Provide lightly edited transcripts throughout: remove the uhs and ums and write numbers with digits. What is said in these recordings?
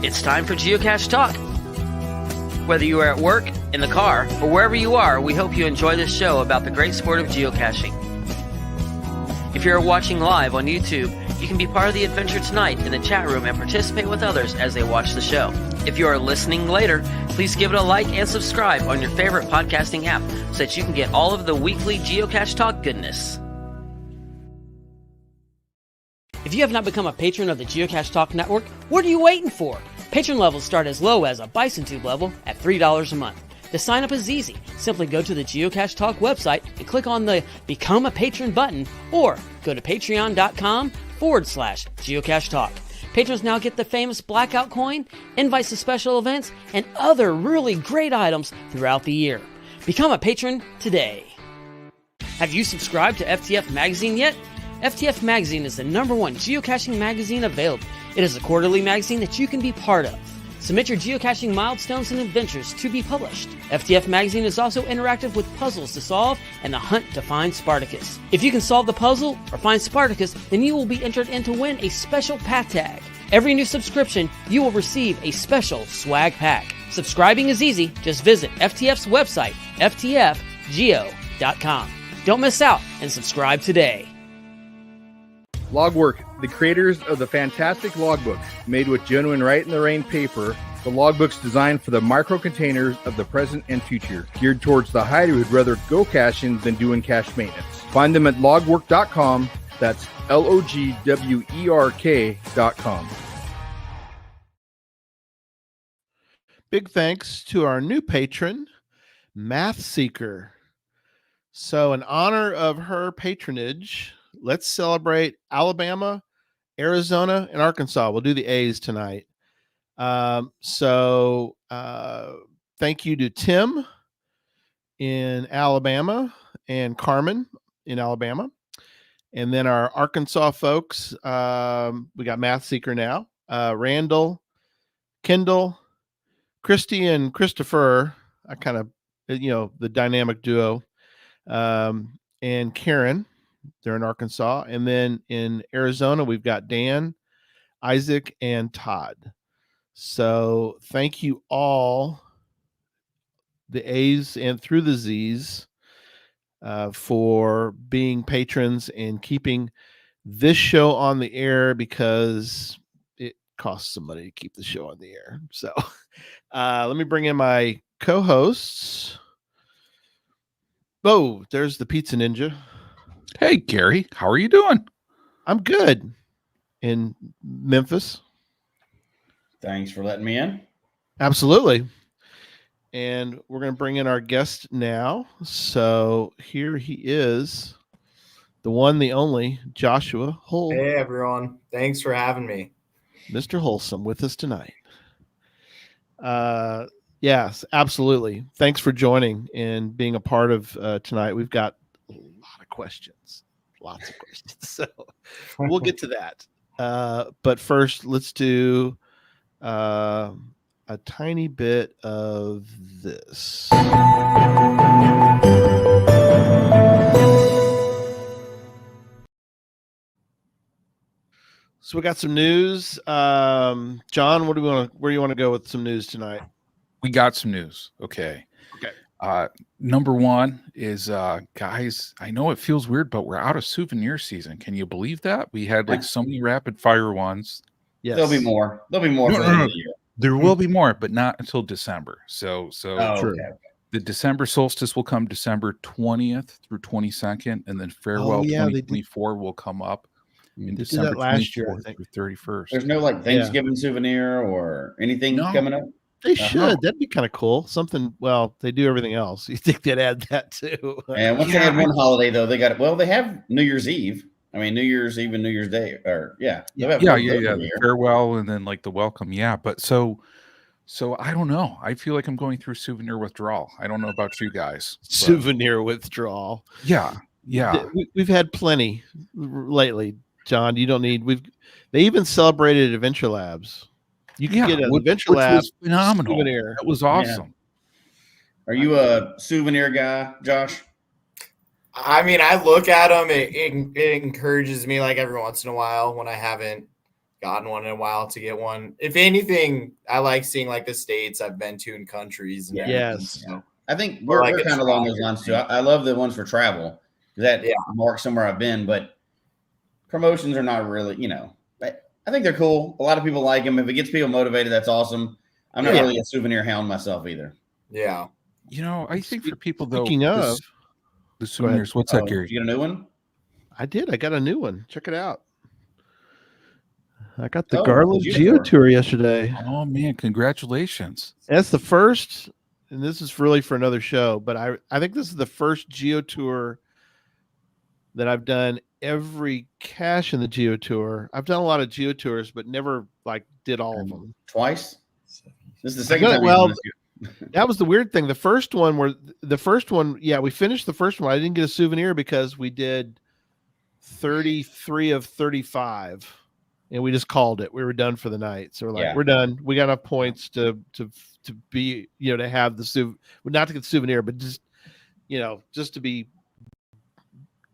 It's time for Geocache Talk. Whether you are at work, in the car, or wherever you are, we hope you enjoy this show about the great sport of geocaching. If you're watching live on YouTube, you can be part of the adventure tonight in the chat room and participate with others as they watch the show. If you are listening later, please give it a like and subscribe on your favorite podcasting app so that you can get all of the weekly Geocache Talk goodness. If you have not become a patron of the Geocache Talk Network, what are you waiting for? Patron levels start as low as a Bison Tube level at $3 a month. The sign up is easy. Simply go to the Geocache Talk website and click on the Become a Patron button, or go to patreon.com/Geocache Talk. Patrons now get the famous Blackout coin, invites to special events, and other really great items throughout the year. Become a patron today. Have you subscribed to FTF Magazine yet? FTF Magazine is the #1 geocaching magazine available. It is a quarterly magazine that you can be part of. Submit your geocaching milestones and adventures to be published. FTF Magazine is also interactive with puzzles to solve and the hunt to find Spartacus. If you can solve the puzzle or find Spartacus, then you will be entered in to win a special pack tag. Every new subscription, you will receive a special swag pack. Subscribing is easy. Just visit FTF's website, ftfgeo.com. Don't miss out and subscribe today. Logwork, the creators of the fantastic logbook, made with genuine write-in-the-rain paper. The logbook's designed for the micro-containers of the present and future, geared towards the hider who'd rather go caching than doing cache maintenance. Find them at logwork.com. That's logwerk.com. Big thanks to our new patron, Math Seeker. So in honor of her patronage, let's celebrate Alabama, Arizona, and Arkansas. We'll do the A's tonight. Thank you to Tim in Alabama and Carmen in Alabama. And then our Arkansas folks, we got Math Seeker now, Randall, Kendall, Christy, and Christopher, the dynamic duo, and Karen. They're in Arkansas. And then in Arizona, we've got Dan, Isaac, and Todd. So thank you all, the A's and through the Z's, for being patrons and keeping this show on the air, because it costs some money to keep the show on the air. So let me bring in my co-hosts. Oh, there's the Pizza Ninja. Hey, Gary, how are you doing? I'm good. In Memphis. Thanks for letting me in. Absolutely. And we're going to bring in our guest now. So here he is, the one, the only, Joshua Hull. Hey, everyone. Thanks for having me. Mr. Hullsome with us tonight. Yes, absolutely. Thanks for joining and being a part of tonight. We've got a lot of questions, lots of questions. So we'll get to that. But first, let's do a tiny bit of this. So we got some news. John, where do you want to go with some news tonight? We got some news. Okay. Number one is, guys, I know it feels weird, but we're out of souvenir season. Can you believe that? We had like so many rapid fire ones. Yes. There'll be more. There'll be more for the end of the year. There will be more, but not until December. So okay. The December solstice will come December 20th through 22nd, and then Farewell 2024 will come up in December last year, I think. through 31st. There's no like Thanksgiving souvenir or anything coming up? They should. That'd be kind of cool. Something. Well, they do everything else. You think they'd add that too? And once they had one holiday, though, they got it. Well, they have New Year's Eve. I mean, New Year's Eve and New Year's Day. Or The farewell and then like the welcome. Yeah, but so I don't know. I feel like I'm going through souvenir withdrawal. I don't know about you guys. Souvenir withdrawal. Yeah. We've had plenty lately, John. You don't need. They even celebrated Adventure Labs. You can get an Adventure Lab phenomenal. Souvenir. That was awesome. Yeah. Are you a souvenir guy, Josh? I mean, I look at them. It encourages me like every once in a while when I haven't gotten one in a while to get one. If anything, I like seeing like the states I've been to and countries. And Yes. so. I think Or we're like a kind of along those travel lines too. thing. I love the ones for travel. That Yeah. marks somewhere I've been, but promotions are not really, I think they're cool. A lot of people like them. If it gets people motivated, that's awesome. I'm not Yeah. really a souvenir hound myself either. Yeah. I think for people though, Speaking of, the souvenirs. What's Oh, that, Gary? you get a new one? I did. I got a new one. Check it out. I got the Oh, Garland Geo Geotour. Tour yesterday. Oh man, congratulations! That's the first, and this is really for another show, but I think this is the first Geo Tour that I've done every cache in the Geo Tour. I've done a lot of Geo Tours, but never like did all of them. Twice? This is the second No, time. well, You've done this. That was the weird thing. The first one, we finished the first one. I didn't get a souvenir because we did 33 of 35, and we just called it. We were done for the night. So we're like, Yeah. we're done. We got enough points to be, to have the not to get the souvenir, but just, just to be,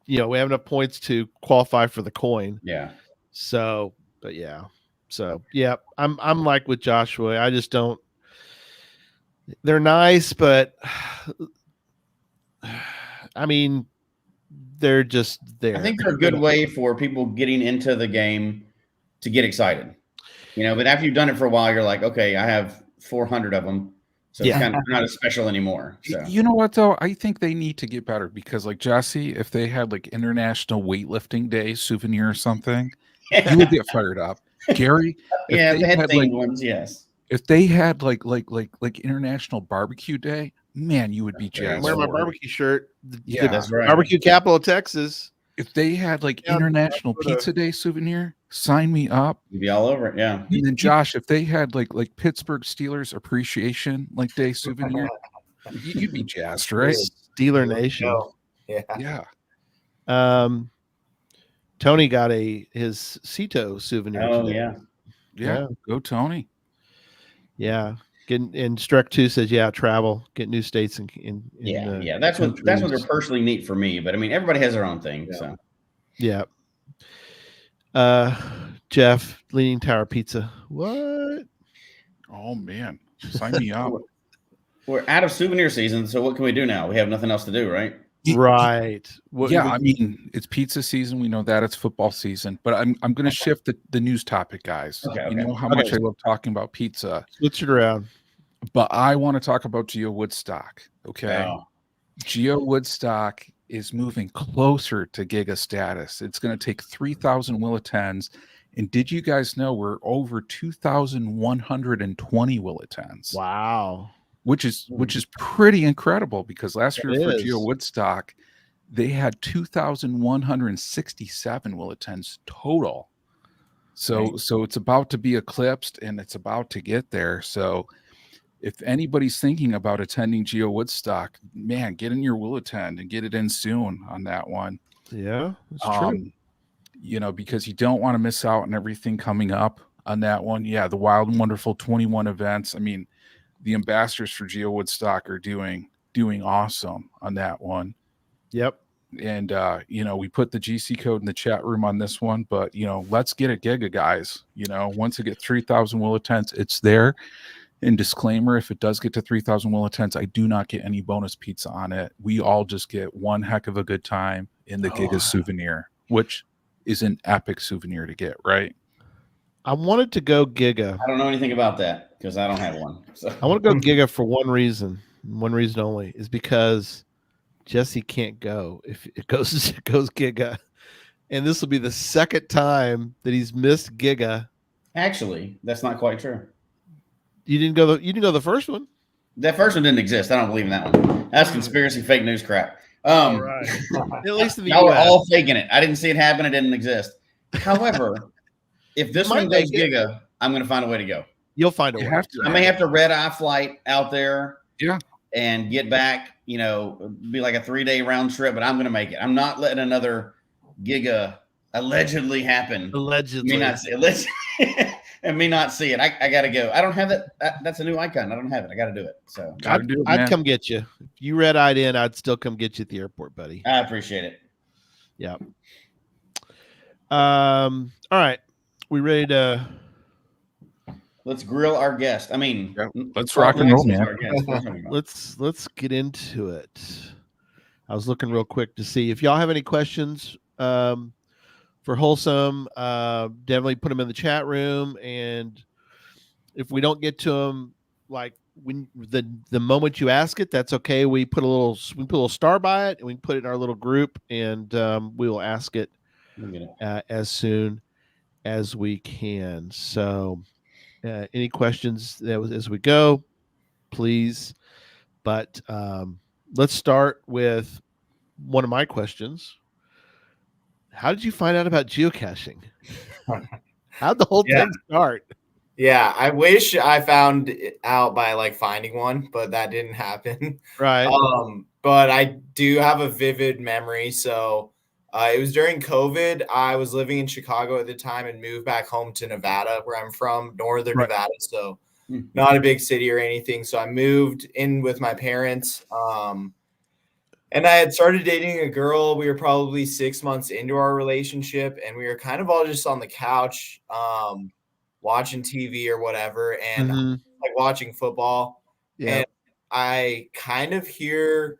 we have enough points to qualify for the coin. Yeah. So, but yeah. So yeah, I'm like with Joshua. I just don't. They're nice, but I mean, they're just there. I think they're a good way for people getting into the game to get excited. But after you've done it for a while, you're like, okay, I have 400 of them. So it's kind of not as special anymore. So. You know what though? I think they need to get better because like Jesse, if they had like International Weightlifting Day souvenir or something, you would get fired up. Gary, Yeah, they had themed like, ones, yes. If they had like International Barbecue Day, man, you would be I'm jazzed. wearing my barbecue shirt. Yeah, that's right. Barbecue capital of Texas. If they had like International Pizza Day souvenir, sign me up. You'd be all over it, yeah. And then Josh, if they had like Pittsburgh Steelers Appreciation Day souvenir, you'd be jazzed, right? Steeler Nation. Yeah. Yeah. Tony got his Cito souvenir. Oh today. Yeah. Go Tony. Yeah. And Strek 2 says, travel, get new states Yeah. That's what they're personally neat for me. But I mean, everybody has their own thing. Yeah. So yeah. Jeff, Leaning Tower Pizza. What? Oh man. Sign me up. We're out of souvenir season, so what can we do now? We have nothing else to do, right? Right. I mean, it's pizza season. We know that it's football season, but I'm going to shift the news topic, guys. Okay. You know how much I love talking about pizza. Switch it around. But I want to talk about Geo Woodstock. Okay. Oh. Geo Woodstock is moving closer to Giga status. It's going to take 3,000 will attends. And did you guys know we're over 2,120 will attends? Wow. Which is pretty incredible because last year for is. Geo Woodstock, they had 2,167 will attends total. So it's about to be eclipsed and it's about to get there. So if anybody's thinking about attending Geo Woodstock, man, get in your will attend and get it in soon on that one. Yeah, that's true. Because you don't want to miss out on everything coming up on that one. Yeah, the Wild and Wonderful 21 events. I mean, the ambassadors for Geo Woodstock are doing awesome on that one. Yep. And we put the GC code in the chat room on this one, but let's get it Giga, guys. Once it gets 3,000 will attends, it's there. And disclaimer, if it does get to 3,000 will attends, I do not get any bonus pizza on it. We all just get one heck of a good time in the Giga souvenir, which is an epic souvenir to get, right? I wanted to go Giga. I don't know anything about that because I don't have one. So. I want to go Giga for one reason only, is because Jesse can't go if it goes Giga. And this will be the second time that he's missed Giga. Actually, that's not quite true. You didn't go the first one. That first one didn't exist. I don't believe in that one. That's conspiracy fake news crap. All right. At least in the y'all are US. all faking it. I didn't see it happen. It didn't exist. However, if this one goes Giga, I'm going to find a way to go. You'll find a way. I may have to red eye flight out there. Yeah. And get back, be like a 3-day round trip, but I'm going to make it. I'm not letting another Giga allegedly happen. Allegedly. Me not see it. And me not see it. I got to go. I don't have that. That's a new icon. I don't have it. I got to do it. So I'd come get you. If you red-eyed in, I'd still come get you at the airport, buddy. I appreciate it. Yeah. All right. We ready to? Let's grill our guest. I mean, Yeah, let's rock and roll, man. Let's get into it. I was looking real quick to see if y'all have any questions for Hullsome. Definitely put them in the chat room, and if we don't get to them, like when the moment you ask it, that's okay. We put a little star by it, and we put it in our little group, and we will ask it as soon as we can. So, any questions as we go, please. But let's start with one of my questions. How did you find out about geocaching? How'd the whole thing start? Yeah, I wish I found it out by like finding one, but that didn't happen. Right. But I do have a vivid memory. So it was during COVID. I was living in Chicago at the time and moved back home to Nevada, where I'm from, northern Nevada. So not a big city or anything. So I moved in with my parents. And I had started dating a girl. We were probably 6 months into our relationship, and we were kind of all just on the couch, watching TV or whatever, and like watching football. Yeah. And I kind of hear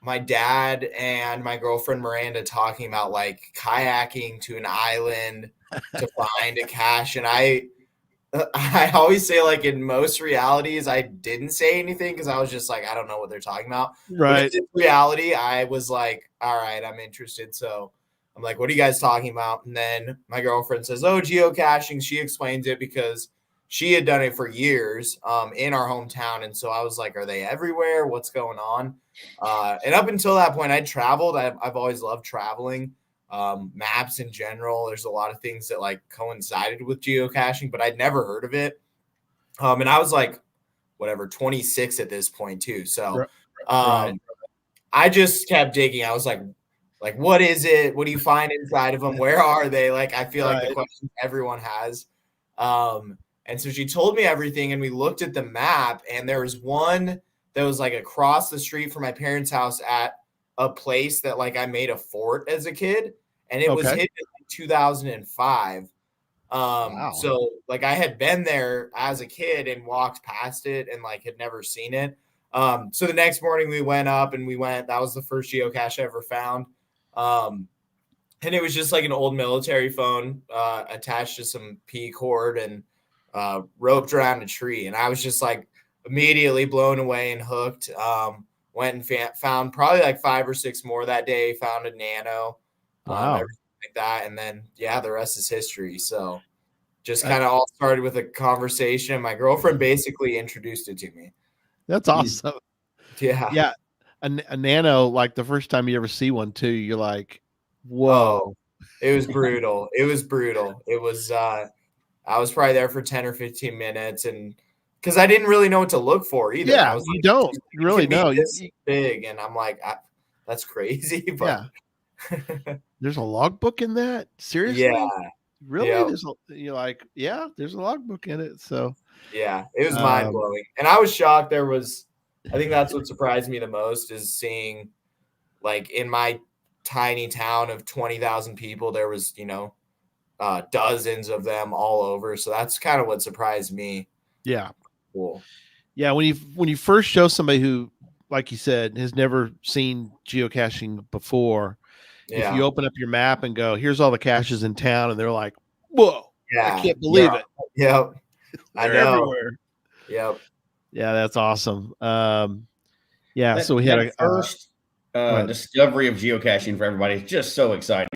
my dad and my girlfriend Miranda talking about like kayaking to an island to find a cache. And I always say, like, in most realities, I didn't say anything because I was just like, I don't know what they're talking about. Right. But in reality, I was like, all right, I'm interested. So I'm like, what are you guys talking about? And then my girlfriend says, oh, geocaching. She explains it because she had done it for years in our hometown. And so I was like, are they everywhere? What's going on? And up until that point, I traveled. I've always loved traveling. Maps in general. There's a lot of things that like coincided with geocaching, but I'd never heard of it. And I was like, 26 at this point too. So I just kept digging. I was like, what is it? What do you find inside of them? Where are they? Like, I feel like the question everyone has. And so she told me everything, and we looked at the map, and there was one that was like across the street from my parents' house at a place that like I made a fort as a kid, and it was hidden in 2005. Wow. So like I had been there as a kid and walked past it and like had never seen it. So the next morning we went up and that was the first geocache I ever found. And it was just like an old military phone attached to some P cord and roped around a tree. And I was just like immediately blown away and hooked. Went and found probably like 5 or 6 more that day, found a nano, everything like that. And then, the rest is history. So just kind of all started with a conversation. My girlfriend basically introduced it to me. That's awesome. Yeah. Yeah. A nano, like the first time you ever see one too, you're like, whoa. It was brutal. It was brutal. It was, I was probably there for 10 or 15 minutes and, because I didn't really know what to look for either. Yeah, I was like, you don't really know. This big, and I'm like, that's crazy. But there's a logbook in that. Seriously? Yeah. Really? Yeah. There's a logbook in it. So yeah, it was mind blowing, and I was shocked. I think that's what surprised me the most is seeing, like in my tiny town of 20,000 people, there was dozens of them all over. So that's kind of what surprised me. Yeah. Cool. Yeah, when you first show somebody who, like you said, has never seen geocaching before, if you open up your map and go, here's all the caches in town, and they're like, whoa, I can't believe it. Yep. I know. Everywhere. Yep. Yeah, that's awesome. So we had a first discovery of geocaching for everybody. It's just so exciting.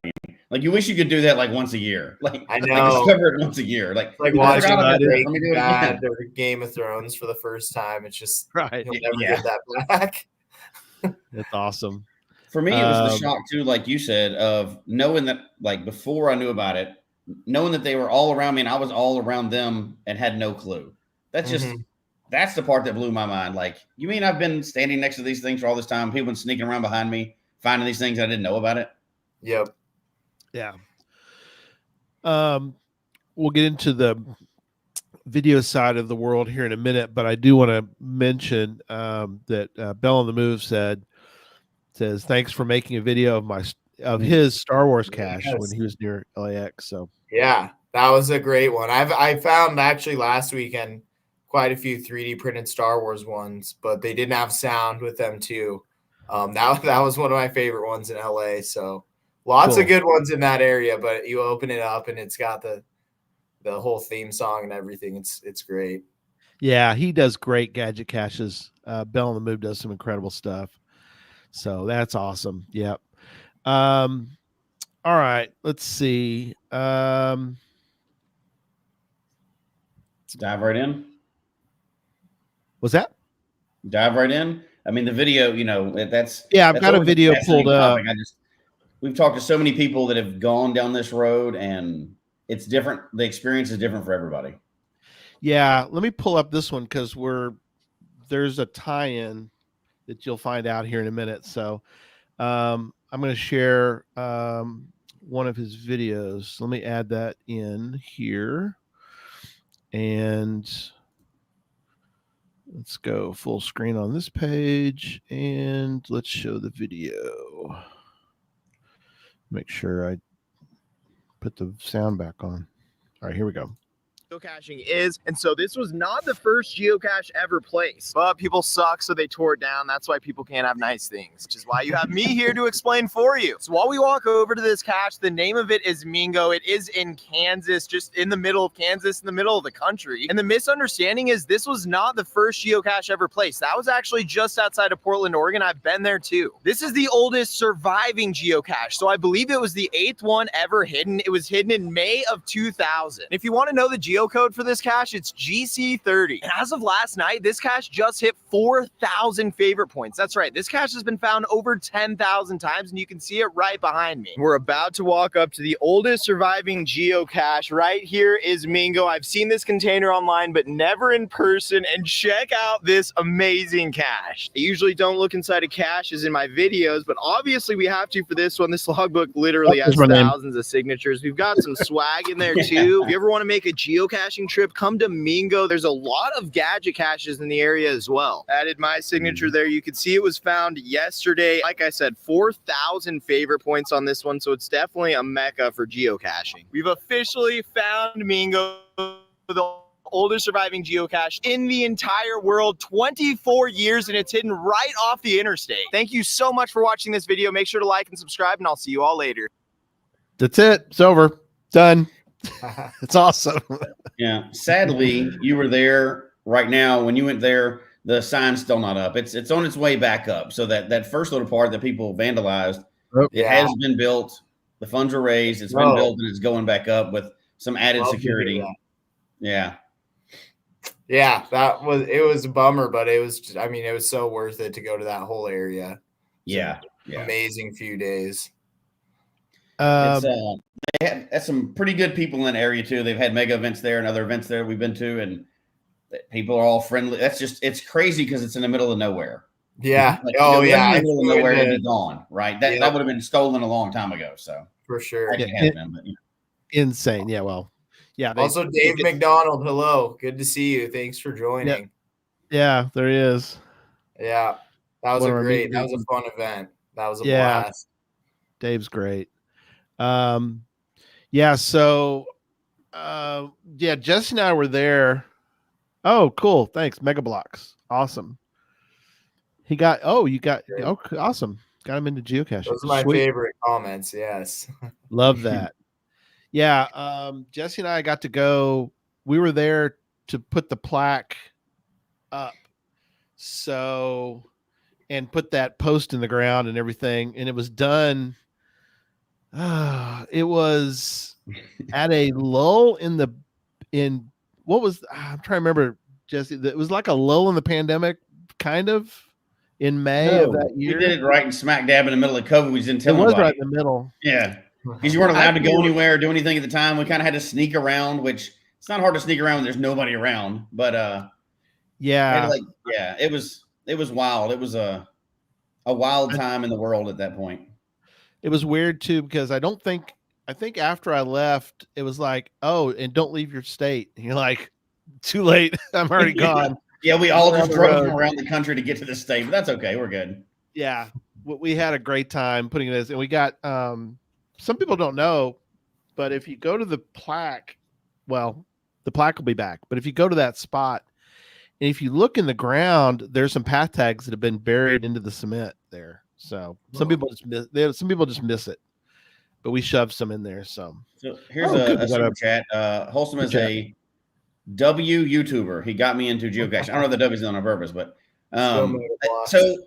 Like you wish you could do that like once a year. Like I know, like discover it once a year. Like watching the Game of Thrones for the first time. It's just you'll never get that back. That's awesome. For me, it was the shock too, like you said, of knowing that like before I knew about it, knowing that they were all around me and I was all around them and had no clue. That's just that's the part that blew my mind. Like, you mean I've been standing next to these things for all this time? People been sneaking around behind me, finding these things I didn't know about it. Yep. Yeah. We'll get into the video side of the world here in a minute, but I do want to mention that Bell on the Move says thanks for making a video of his Star Wars cache when he was near LAX. So yeah, That was a great one. I found actually last weekend quite a few 3D printed Star Wars ones, but they didn't have sound with them too. That was one of my favorite ones in LA. So lots of good ones in that area, but you open it up and it's got the whole theme song and everything. It's great. Yeah, he does great gadget caches. Bell on the Move does some incredible stuff. So that's awesome. Yep. All right, let's see. Dive right in. Was that? Dive right in. I mean, the video, that's I've got a video pulled up. We've talked to so many people that have gone down this road, and it's different. The experience is different for everybody. Yeah, let me pull up this one because there's a tie-in that you'll find out here in a minute. So I'm going to share one of his videos. Let me add that in here. And let's go full screen on this page and let's show the video. Make sure I put the sound back on. All right, here we go. Geocaching is, and so this was not the first geocache ever placed, but people suck, so they tore it down. That's why people can't have nice things, which is why you have me here to explain for you. So while we walk over to this cache, the name of it is Mingo. It is in Kansas, just in the middle of Kansas, in the middle of the country. And the misunderstanding is this was not the first geocache ever placed. That was actually just outside of Portland, Oregon. I've been there too. This is the oldest surviving geocache. So I believe it was the 8th one ever hidden. It was hidden in May of 2000. If you want to know the geocode for this cache, it's GC30. And as of last night, this cache just hit 4,000 favorite points. That's right. This cache has been found over 10,000 times, and you can see it right behind me. We're about to walk up to the oldest surviving geocache. Right here is Mingo. I've seen this container online, but never in person. And check out this amazing cache. I usually don't look inside of caches in my videos, but obviously we have to for this one. This logbook literally has thousands of signatures. We've got some swag in there too. If you ever want to make a geocaching trip, come to Mingo. There's a lot of gadget caches in the area as well. Added my signature there. You can see it was found yesterday. Like I said, 4,000 favorite points on this one, so it's definitely a mecca for geocaching. We've officially found Mingo, the oldest surviving geocache in the entire world, 24 years, and it's hidden right off the interstate. Thank you so much for watching this video. Make sure to like and subscribe, and I'll see you all later. That's it. It's over. Done. It's awesome. Yeah. Sadly, you were there right now. When you went there, the sign's still not up. It's on its way back up. So that first little part that people vandalized, it has been built. The funds were raised. It's been built, and it's going back up with some added security. Yeah. Yeah, it was a bummer, but it was so worth it to go to that whole area. Yeah. Amazing few days. They had some pretty good people in that area too. They've had mega events there and other events there we've been to, and people are all friendly. It's crazy because it's in the middle of nowhere. Yeah. In the middle of nowhere, it'd be gone, right? That would have been stolen a long time ago. So for sure. Insane. Yeah. Well, yeah. Also, Dave McDonald. Hello. Good to see you. Thanks for joining. Yeah, there he is. Yeah. That was a fun event. That was a blast. Dave's great. So Jesse and I were there. Oh, cool. Thanks. Mega Blocks. Awesome. Awesome. Got him into geocaching. Those are my favorite comments. Yes. Love that. Yeah. Jesse and I got to go. We were there to put the plaque up. So, and put that post in the ground and everything. And it was done. It was at a lull I'm trying to remember, Jesse. It was like a lull in the pandemic, kind of in May of that year. We did it right in smack dab in the middle of COVID. We didn't tell anybody. It was right in the middle. Yeah, because you weren't allowed to go anywhere or do anything at the time. We kind of had to sneak around, which it's not hard to sneak around when there's nobody around. But it was wild. It was a wild time in the world at that point. It was weird too, because I think after I left, it was like, oh, and don't leave your state. And you're like, too late. I'm already gone. Yeah, we all just drove from around the country to get to the state, but that's okay. We're good. Yeah, we had a great time putting this, and we got some people don't know, but if you go to the plaque well, the plaque will be back. But if you go to that spot, and if you look in the ground, there's some path tags that have been buried into the cement there. So some people just miss it, but we shoved some in there. So here's good. a super chat. Hullsome is a W YouTuber. He got me into geocaching. I don't know if the W's on purpose, but so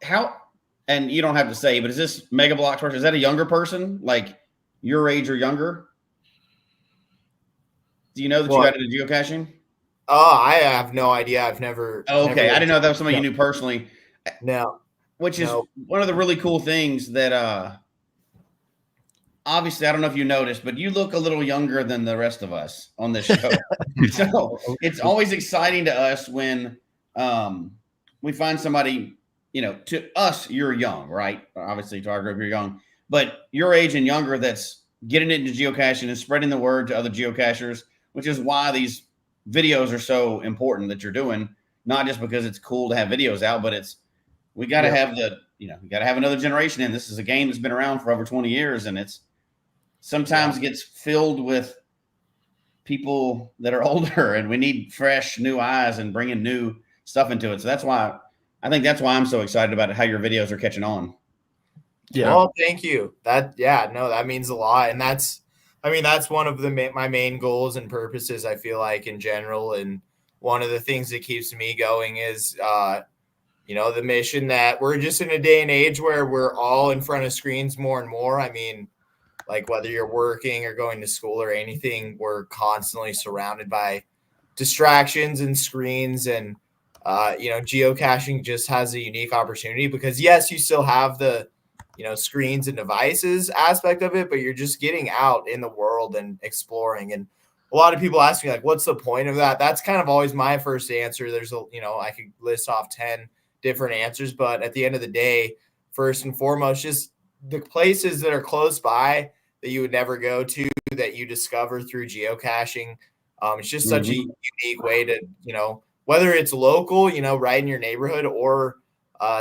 how? And you don't have to say, but is this Mega Bloks person? Is that a younger person, like your age or younger? Do you know that you got into geocaching? Oh, I have no idea. I've never. Oh, okay, never I didn't know if that was somebody you knew personally. No, which is one of the really cool things that obviously I don't know if you noticed, but you look a little younger than the rest of us on this show. So it's always exciting to us when we find somebody, you know, to us, you're young, right? Obviously to our group, you're young, but your age and younger that's getting into geocaching and spreading the word to other geocachers, which is why these videos are so important that you're doing, not just because it's cool to have videos out, but it's, we got to have we got to have another generation in. This is a game that's been around for over 20 years, and it's sometimes gets filled with people that are older, and we need fresh, new eyes and bringing new stuff into it. So that's why I'm so excited about it, how your videos are catching on. Yeah. Well, thank you. That means a lot. And that's one of my main goals and purposes, I feel like, in general. And one of the things that keeps me going is, the mission that we're just in a day and age where we're all in front of screens more and more. I mean, like whether you're working or going to school or anything, we're constantly surrounded by distractions and screens. And, geocaching just has a unique opportunity because, yes, you still have the, screens and devices aspect of it, but you're just getting out in the world and exploring. And a lot of people ask me, like, what's the point of that? That's kind of always my first answer. There's I could list off 10 different answers, but at the end of the day, first and foremost, just the places that are close by that you would never go to that you discover through geocaching. It's just such a unique way to, whether it's local, right in your neighborhood, or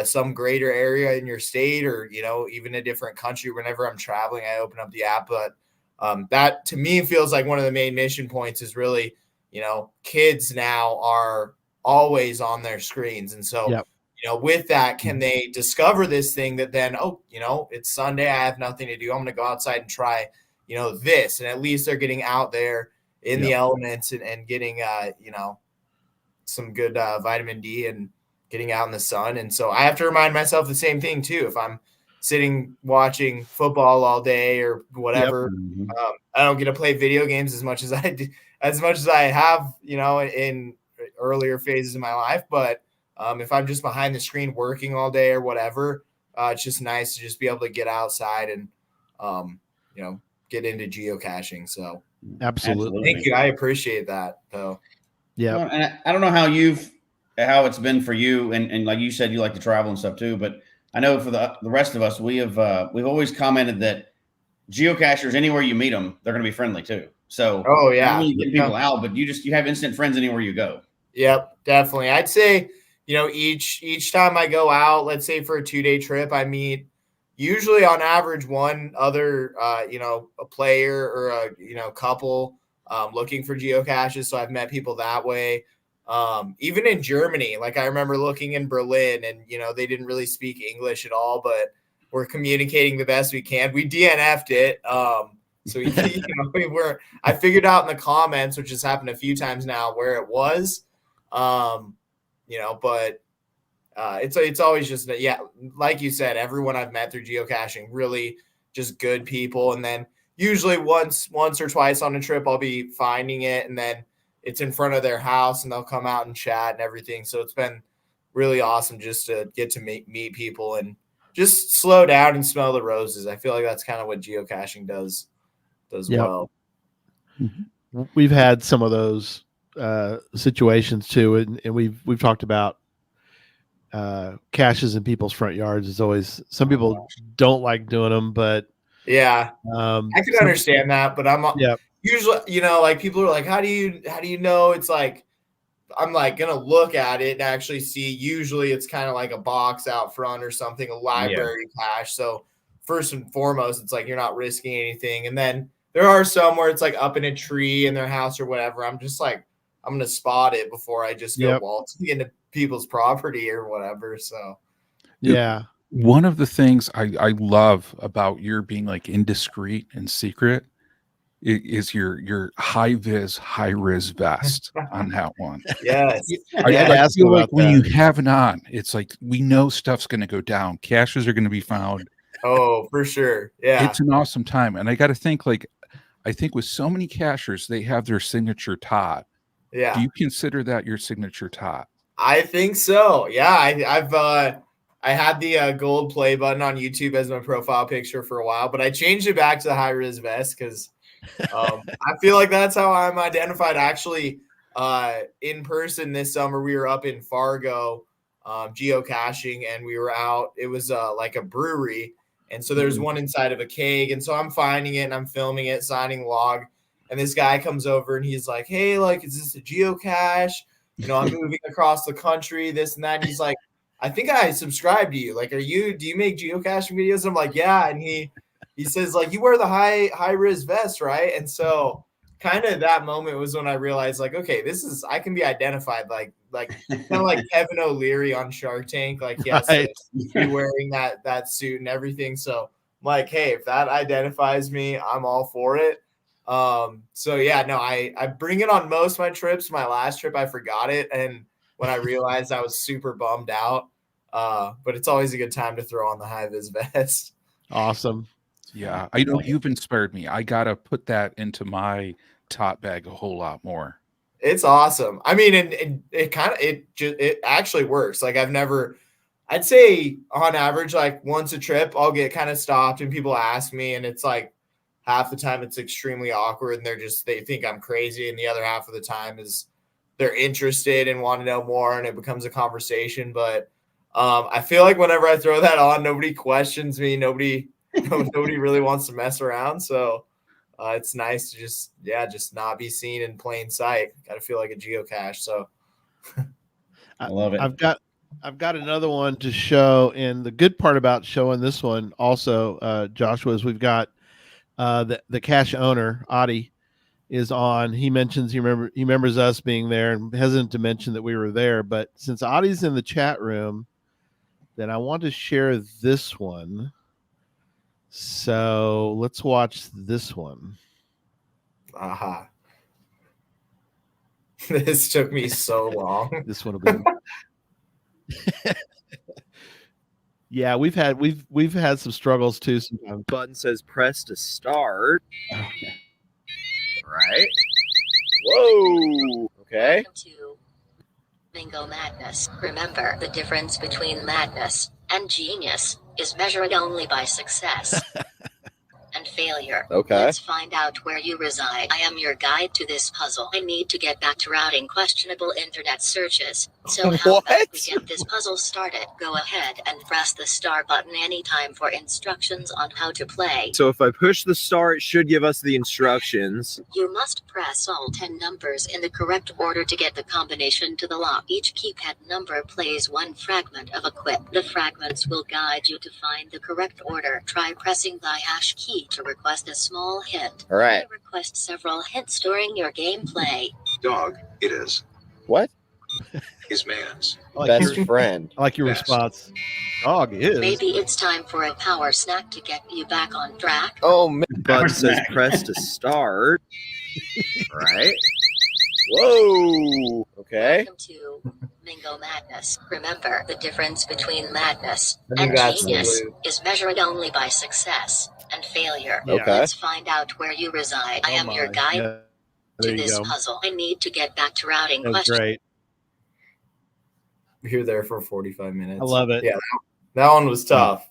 some greater area in your state, or, even a different country. Whenever I'm traveling, I open up the app. But that to me feels like one of the main mission points is really, kids now are always on their screens. And so, with that, can they discover this thing that then, it's Sunday, I have nothing to do, I'm going to go outside and try, this. And at least they're getting out there in the elements and getting, some good vitamin D and getting out in the sun. And so I have to remind myself the same thing too. If I'm sitting watching football all day or whatever, I don't get to play video games as much as I have, in earlier phases of my life. But if I'm just behind the screen working all day or whatever, it's just nice to just be able to get outside and, get into geocaching. So absolutely. Thank you. I appreciate that though. Yeah. And I don't know how it's been for you. And like you said, you like to travel and stuff too, but I know for the rest of us, we've always commented that geocachers, anywhere you meet them, they're going to be friendly too. So, not only you get people out, but you have instant friends anywhere you go. Yep, definitely. I'd say, each time I go out, let's say for a 2-day trip, I meet usually on average one other, a player or a, couple looking for geocaches. So I've met people that way. Even in Germany, like I remember looking in Berlin and, they didn't really speak English at all, but we're communicating the best we can. We DNF'd it. So I figured out in the comments, which has happened a few times now, where it was, but it's always just that, like you said, everyone I've met through geocaching, really just good people. And then usually once or twice on a trip, I'll be finding it, and then it's in front of their house and they'll come out and chat and everything. So it's been really awesome just to get to meet people and just slow down and smell the roses. I feel like that's kind of what geocaching does well. We've had some of those situations too. And we've talked about caches in people's front yards. Is always, some people don't like doing them, but I could understand that, but I'm usually, like people are like, how do you know? It's like, I'm like going to look at it and actually see. Usually it's kind of like a box out front or something, a library cache. So first and foremost, it's like, you're not risking anything. And then there are some where it's like up in a tree in their house or whatever. I'm just like, I'm gonna spot it before I just go waltzing into people's property or whatever. So Yeah. One of the things I love about your being like indiscreet and secret is your high vis, high res vest on that one. yes, I feel like when you have it on, it's like we know stuff's going to go down. Caches are going to be found. Oh, for sure. Yeah, It's an awesome time, and I got to think like I think with so many cachers, they have their signature tot. yeah. Do you consider that your signature tot? I think so. Yeah, I had the gold play button on YouTube as my profile picture for a while, but I changed it back to the high res vest because I feel like that's how I'm identified. Actually, in person this summer, we were up in Fargo, geocaching, and we were out. It was like a brewery, and so there's one inside of a keg, and so I'm finding it and I'm filming it, signing log, and this guy comes over and he's like, "Hey, like, is this a geocache? You know, I'm moving across the country, this and that." And he's like, "I think I subscribe to you. Like, do you make geocaching videos?" And I'm like, "Yeah." And he says, like, "You wear the high res vest, right?" And so kind of that moment was when I realized, like, okay, I can be identified like kind of like Kevin O'Leary on Shark Tank. Like, he has to be wearing that suit and everything. So I'm like, hey, if that identifies me, I'm all for it. So yeah, no, I bring it on most of my trips. My last trip, I forgot it. And when I realized, I was super bummed out. But it's always a good time to throw on the high vis vest. Awesome. Yeah, I know you've inspired me. I got to put that into my top bag a whole lot more. It's awesome. I mean, and it actually works. Like, I'd say on average, like once a trip, I'll get kind of stopped and people ask me, and it's like half the time it's extremely awkward and they think I'm crazy. And the other half of the time is they're interested and want to know more, and it becomes a conversation. But I feel like whenever I throw that on, nobody questions me. Nobody really wants to mess around. So it's nice to just not be seen in plain sight. Got to feel like a geocache. So I love it. I've got another one to show, and the good part about showing this one also, Joshua, is we've got the cache owner, Adi, is on. He mentions he remembers us being there, and hesitant to mention that we were there. But since Adi's in the chat room, then I want to share this one. So let's watch this one. Aha. This took me so long. This one will be. Yeah, we've had some struggles too sometimes. Button says press to start. Right. Whoa. Okay. Welcome to Mingo Madness. Remember, the difference between madness and genius is measured only by success and failure. Okay. Let's find out where you reside. I am your guide to this puzzle. I need to get back to routing questionable internet searches. So how about we get this puzzle started? Go ahead and press the star button anytime for instructions on how to play. So if I push the star, it should give us the instructions. You must press all 10 numbers in the correct order to get the combination to the lock. Each keypad number plays one fragment of a quip. The fragments will guide you to find the correct order. Try pressing the hash key to request a small hint. All right. Request several hints during your gameplay. Dog, it is. What? His man's. Best friend. I like your Best. response. Dog is. Maybe it's time for a power snack to get you back on track. Oh, man. Button says press to start. Right. Whoa. Okay. Welcome to Mingo Madness. Remember, the difference between madness I think and that's genius the blue. is measured only by success and failure. Yeah. Okay. Let's find out where you reside. I am your guide Yeah, to there you this go. puzzle. I need to get back to routing That's questions. great. You're there for 45 minutes. I love it. Yeah, that one was tough.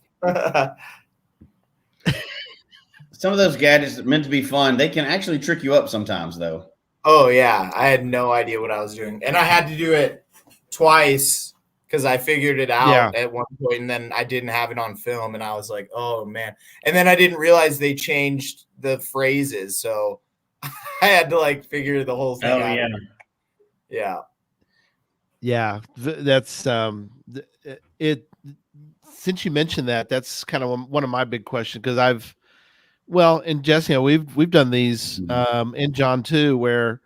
Some of those gadgets are meant to be fun. They can actually trick you up sometimes, though. Oh yeah, I had no idea what I was doing, and I had to do it twice because I figured it out at one point, and then I didn't have it on film, and I was like, "Oh man!" And then I didn't realize they changed the phrases, so I had to like figure the whole thing out. Yeah. Yeah, that's it. Since you mentioned that, that's kind of one of my big questions, because well, and Jesse, we've done these in John too, where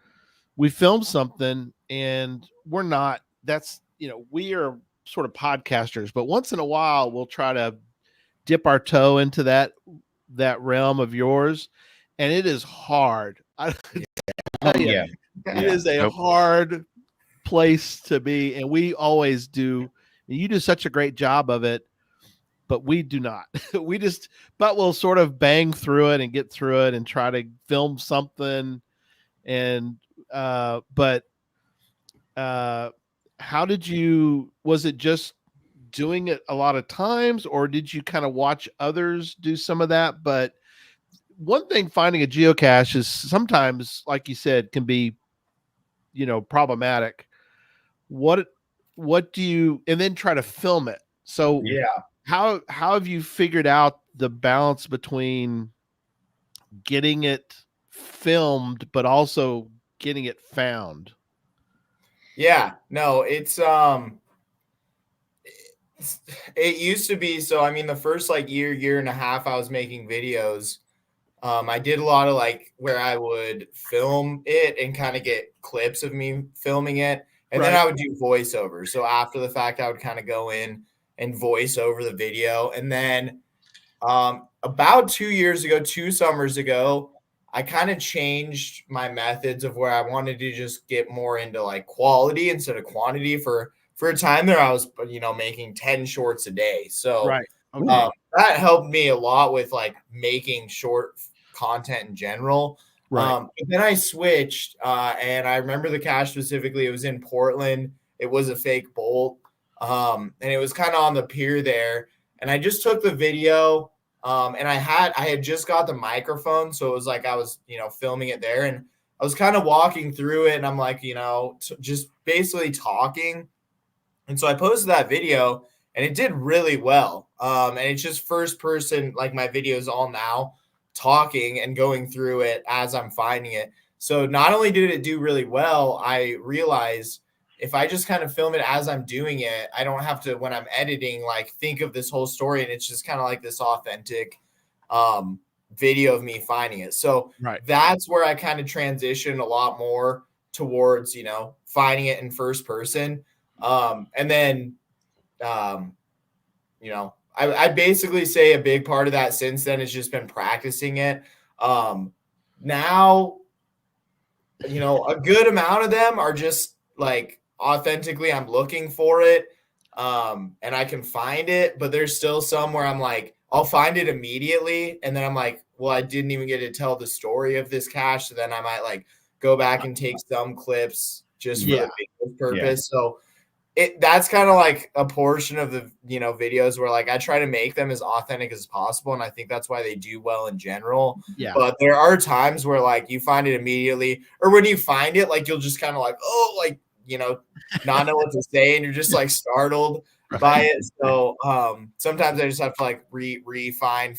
we film something and we're not. That's we are sort of podcasters, but once in a while we'll try to dip our toe into that realm of yours, and it is hard. I tell you, Yeah. it is a hard place to be, and we always do. You do such a great job of it, but we do not. But we'll sort of bang through it and get through it and try to film something. And how did you? Was it just doing it a lot of times, or did you kind of watch others do some of that? But one thing, finding a geocache is sometimes, like you said, can be problematic. What do you, and then try to film it? So how have you figured out the balance between getting it filmed but also getting it found? Yeah, no, it used to be, so I mean the first like year and a half I was making videos, I did a lot of like where I would film it and kind of get clips of me filming it, and then I would do voiceover. So after the fact I would kind of go in and voice over the video. And then about 2 summers ago, I kind of changed my methods of where I wanted to just get more into like quality instead of quantity. For a time there, I was, making 10 shorts a day. So that helped me a lot with like making short content in general. But then I switched, and I remember the cache specifically. It was in Portland. It was a fake bolt, and it was kind of on the pier there. And I just took the video, and I had just got the microphone, so it was like I was filming it there, and I was kind of walking through it, and I'm like just basically talking. And so I posted that video, and it did really well. And it's just first person, like my videos all now, talking and going through it as I'm finding it. So not only did it do really well, I realized if I just kind of film it as I'm doing it, I don't have to, when I'm editing, like think of this whole story, and it's just kind of like this authentic video of me finding it. So that's where I kind of transition a lot more towards, finding it in first person. And then, I basically say a big part of that since then has just been practicing it. Now, a good amount of them are just like authentically, I'm looking for it, and I can find it, but there's still some where I'm like, I'll find it immediately, and then I'm like, well, I didn't even get to tell the story of this cache, so then I might like go back and take some clips just for the video purpose. So that's kind of like a portion of the videos where like I try to make them as authentic as possible, and I think that's why they do well in general. But there are times where like you find it immediately, or when you find it, like you'll just kind of like, oh, like not know what to say, and you're just like startled by it. So sometimes I just have to like refine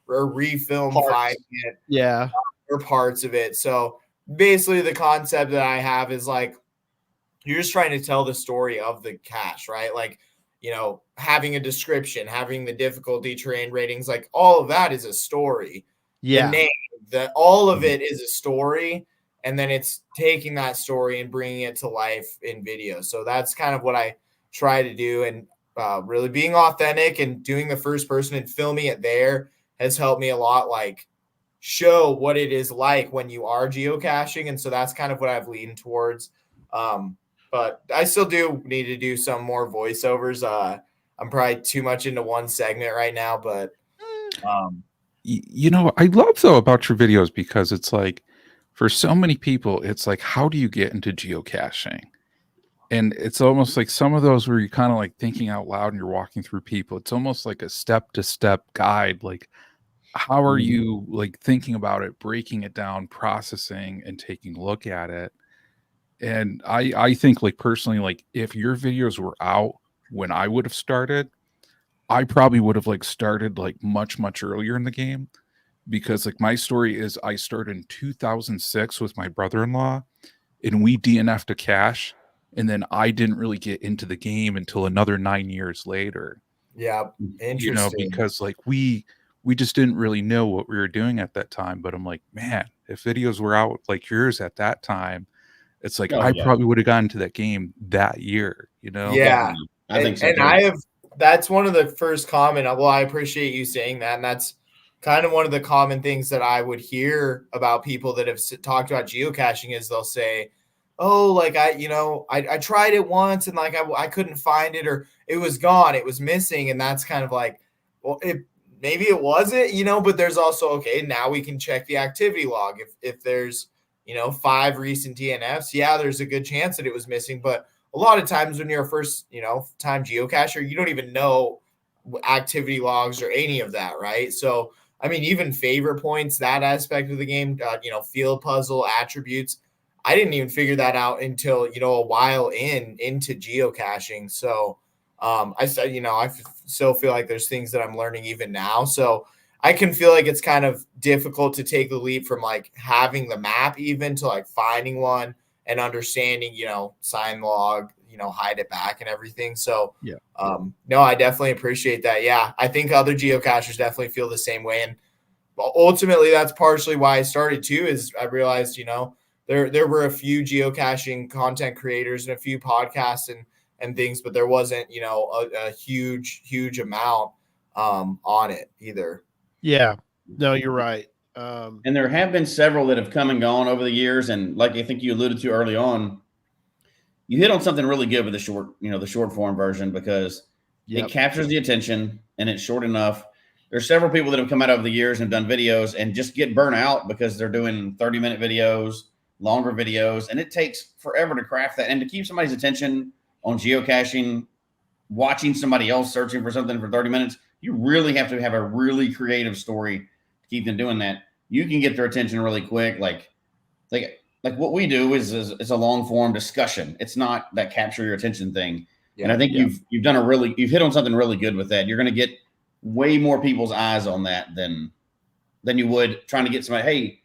or refilm find it, or parts of it. So basically the concept that I have is like, you're just trying to tell the story of the cache, right? Like, having a description, having the difficulty, terrain ratings, like all of that is a story. The name, all of it is a story. And then it's taking that story and bringing it to life in video. So that's kind of what I try to do. And really being authentic and doing the first person and filming it there has helped me a lot, like show what it is like when you are geocaching. And so that's kind of what I've leaned towards. But I still do need to do some more voiceovers. I'm probably too much into one segment right now, but I love though about your videos, because it's like for so many people, it's like, how do you get into geocaching? And it's almost like some of those where you're kind of like thinking out loud and you're walking through people. It's almost like a step-to-step guide. Like, how are you like thinking about it, breaking it down, processing, and taking a look at it? And I think like personally, like if your videos were out when I would have started, I probably would have like started like much earlier in the game, because like my story is I started in 2006 with my brother-in-law, and we DNF'd a cache, and then I didn't really get into the game until another 9 years later. Yeah, interesting. Because like we we just didn't really know what we were doing at that time. But I'm like, man, if videos were out like yours at that time, it's like I probably would have gotten to that game that year, you know? Yeah. I think so and too. That's one of the first comment. Well, I appreciate you saying that. And that's kind of one of the common things that I would hear about people that have talked about geocaching is they'll say, oh, like I tried it once and like I couldn't find it, or it was gone, it was missing. And that's kind of like, well, maybe it wasn't, but there's also, okay, now we can check the activity log. If there's, 5 recent DNFs, yeah, there's a good chance that it was missing. But a lot of times when you're a first, time geocacher, you don't even know activity logs or any of that, right? So, I mean, even favor points, that aspect of the game, field puzzle attributes, I didn't even figure that out until, a while into geocaching. So, I said, I still feel like there's things that I'm learning even now. So I can feel like it's kind of difficult to take the leap from like having the map even to like finding one and understanding, sign log, hide it back and everything. So yeah, no, I definitely appreciate that. Yeah. I think other geocachers definitely feel the same way. And ultimately that's partially why I started too, is I realized, there were a few geocaching content creators and a few podcasts and things, but there wasn't, a huge amount on it either. Yeah, no, you're right. And there have been several that have come and gone over the years. And like I think you alluded to early on, you hit on something really good with the short form version, because it captures the attention and it's short enough. There's several people that have come out over the years and done videos and just get burnt out because they're doing 30-minute videos, longer videos, and it takes forever to craft that. And to keep somebody's attention on geocaching, watching somebody else searching for something for 30 minutes, you really have to have a really creative story to keep them doing that. You can get their attention really quick. Like what we do is a long form discussion. It's not that capture your attention thing. Yeah, and I think you've hit on something really good with that. You're going to get way more people's eyes on that than you would trying to get somebody. Hey,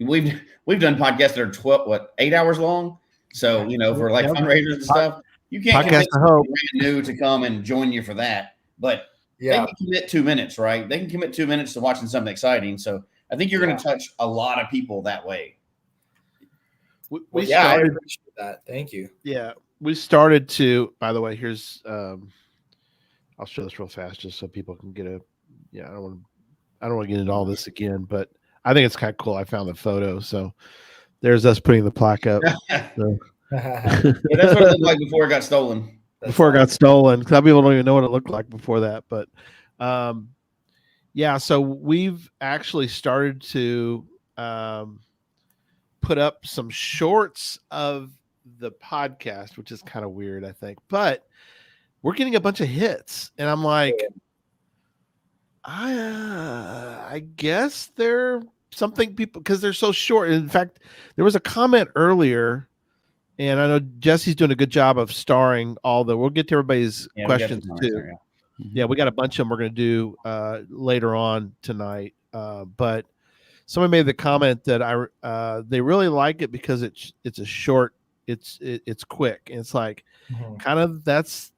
we've done podcasts that are 8 hours long. So, for like fundraisers and stuff, you can't convince somebody brand new to come and join you for that. But they can commit 2 minutes, right? They can commit 2 minutes to watching something exciting. So I think you're going to touch a lot of people that way. I appreciate that. Thank you. Yeah, we started to. By the way, here's. I'll show this real fast just so people can get a. Yeah, I don't want to get into all this again, but I think it's kind of cool. I found the photo, so there's us putting the plaque up. So. That's what it looked like before it got stolen. Before it got stolen, because people don't even know what it looked like before that. But yeah, so we've actually started to put up some shorts of the podcast, which is kind of weird, I think. But we're getting a bunch of hits, and I'm like, I guess they're something people, because they're so short. In fact, there was a comment earlier, and I know Jesse's doing a good job of starring all the. We'll get to everybody's questions too. Yeah, we got a bunch of them we're going to do later on tonight. But somebody made the comment that they really like it because it's a short, it's quick, and it's like kind of that's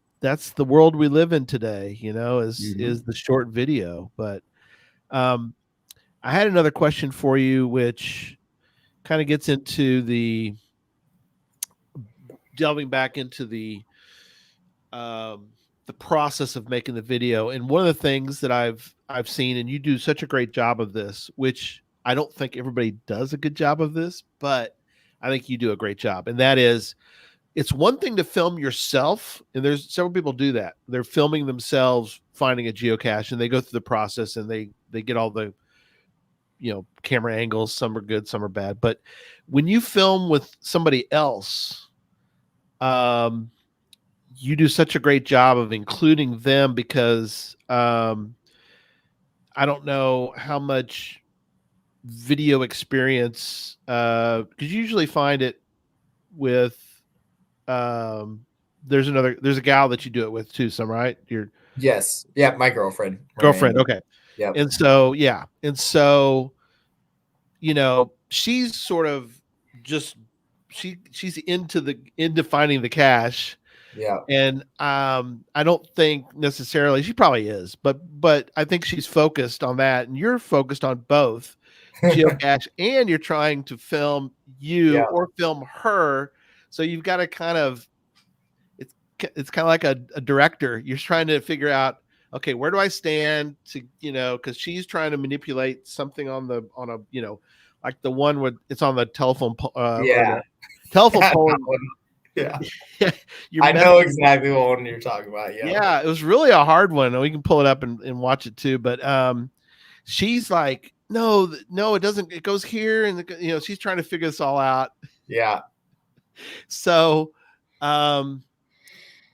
the world we live in today. Is the short video. But I had another question for you, which kind of gets into the delving back into the process of making the video. And one of the things that I've seen, and you do such a great job of this, which I don't think everybody does a good job of this, but I think you do a great job. And that is, it's one thing to film yourself, and there's several people do that. They're filming themselves finding a geocache, and they go through the process, and they get all the camera angles. Some are good, some are bad. But when you film with somebody else, you do such a great job of including them, because I don't know how much video experience, because you usually find it with there's a gal that you do it with too, right? Yes. Yeah, my girlfriend. Okay. Yeah. And so she's sort of just she's into finding the cache, Yeah. And I don't think necessarily she probably is, but I think she's focused on that, and you're focused on both geocache and you're trying to film you Yeah. or film her. So you've got to kind of it's kind of like a director. You're trying to figure out, okay, where do I stand to, because she's trying to manipulate something on a, like the one with it's on the telephone or Yeah. the telephone That pole. one. Yeah. You're I know exactly what one you're talking about. Yeah. Yeah, it was really a hard one. We can pull it up and watch it too. But she's like, no, it doesn't. It goes here, and she's trying to figure this all out. Yeah. So,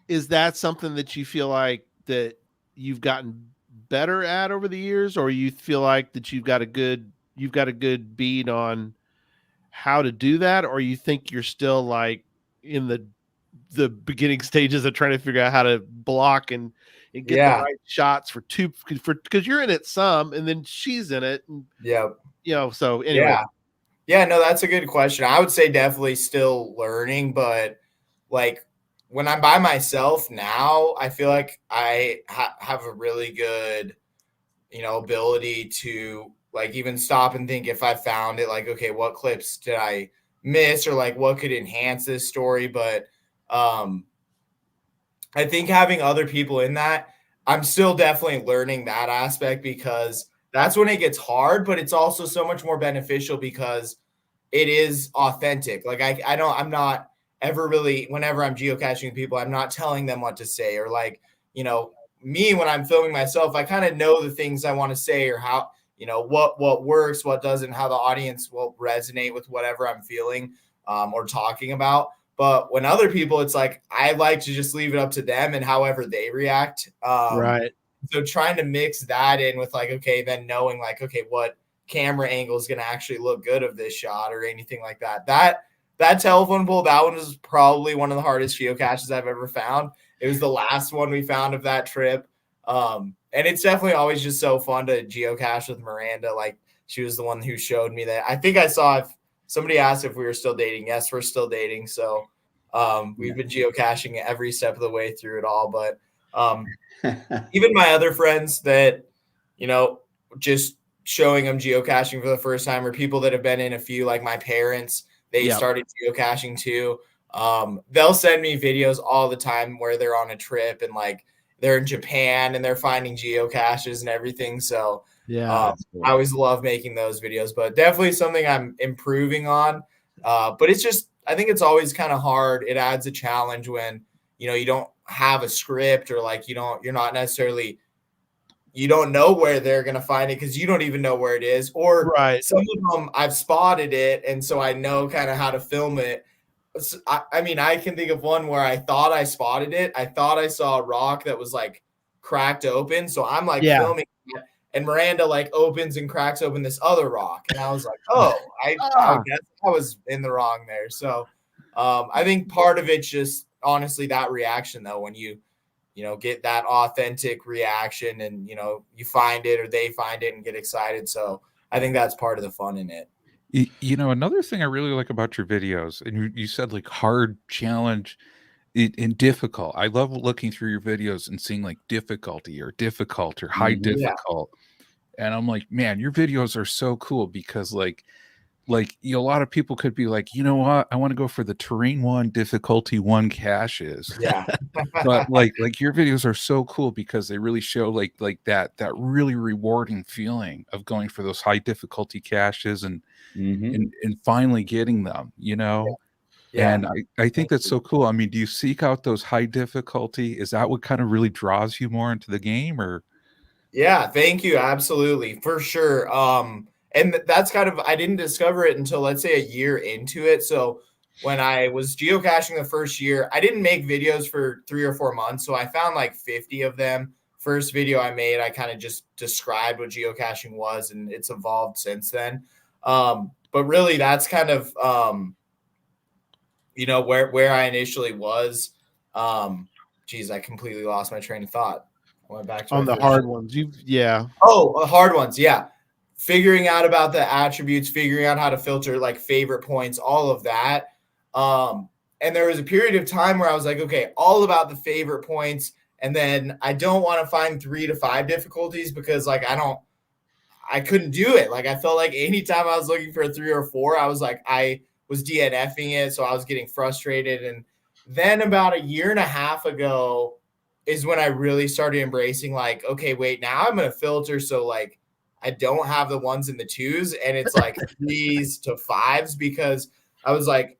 is that something that you feel like that you've gotten better at over the years, or you feel like that you've got a good beat on how to do that, or you think you're still like in the beginning stages of trying to figure out how to block and get the right shots because you're in it some, and then she's in it. And, so anyway. Yeah, no, that's a good question. I would say definitely still learning, but like when I'm by myself now, I feel like I have a really good, ability to like even stop and think if I found it, like, okay, what clips did I miss or like what could enhance this story? But I think having other people in that, I'm still definitely learning that aspect because that's when it gets hard, but it's also so much more beneficial because it is authentic. Like I'm not ever really, whenever I'm geocaching people, I'm not telling them what to say or like, me, when I'm filming myself, I kind of know the things I want to say or how, what works, what doesn't, how the audience will resonate with whatever I'm feeling or talking about. But when other people, it's like, I like to just leave it up to them and however they react. Right. So trying to mix that in with like, okay, then knowing like, okay, what camera angle is going to actually look good of this shot or anything like that. That telephone pole, that one was probably one of the hardest geocaches I've ever found. It was the last one we found of that trip. And it's definitely always just so fun to geocache with Miranda. Like she was the one who showed me that. I think I saw if somebody asked if we were still dating. Yes, we're still dating. So we've been geocaching every step of the way through it all. But even my other friends that, just showing them geocaching for the first time or people that have been in a few, like my parents, they started geocaching too. They'll send me videos all the time where they're on a trip and like they're in Japan and they're finding geocaches and everything. So I always love making those videos, but definitely something I'm improving on. But it's just, I think it's always kind of hard. It adds a challenge when, you don't have a script or like, you're not necessarily, you don't know where they're going to find it because you don't even know where it is. Or some of them I've spotted it. And so I know kind of how to film it. I mean, I can think of one where I thought I spotted it. I thought I saw a rock that was like cracked open. So I'm like filming it, and Miranda like opens and cracks open this other rock. And I was like, oh, I guess I was in the wrong there. So I think part of it's just honestly that reaction though, when you get that authentic reaction and, you find it or they find it and get excited. So I think that's part of the fun in it. Another thing I really like about your videos, and you said like hard, challenge, and difficult. I love looking through your videos and seeing like difficulty or difficult or high difficult. And I'm like, man, your videos are so cool because like a lot of people could be like, you know what, I want to go for the terrain 1, difficulty 1 caches. Yeah. But like your videos are so cool because they really show like that really rewarding feeling of going for those high difficulty caches and finally getting them, Yeah. And I think that's so cool. I mean, do you seek out those high difficulty? Is that what kind of really draws you more into the game or? Yeah, thank you. Absolutely. For sure. And that's kind of, I didn't discover it until let's say a year into it. So when I was geocaching the first year, I didn't make videos for 3 or 4 months. So I found like 50 of them. First video I made, I kind of just described what geocaching was, and it's evolved since then. But really that's kind of, where I initially was. I completely lost my train of thought. I went back to on the hard ones. Oh, the hard ones. Yeah. Figuring out about the attributes, figuring out how to filter like favorite points, all of that. And there was a period of time where I was like, okay, all about the favorite points. And then I don't want to find 3 to 5 difficulties because like I couldn't do it. Like I felt like anytime I was looking for a 3 or 4, I was like, I was DNFing it. So I was getting frustrated. And then about a year and a half ago is when I really started embracing like, okay, wait, now I'm going to filter. So like, I don't have the 1s and the 2s and it's like 3s to 5s because I was like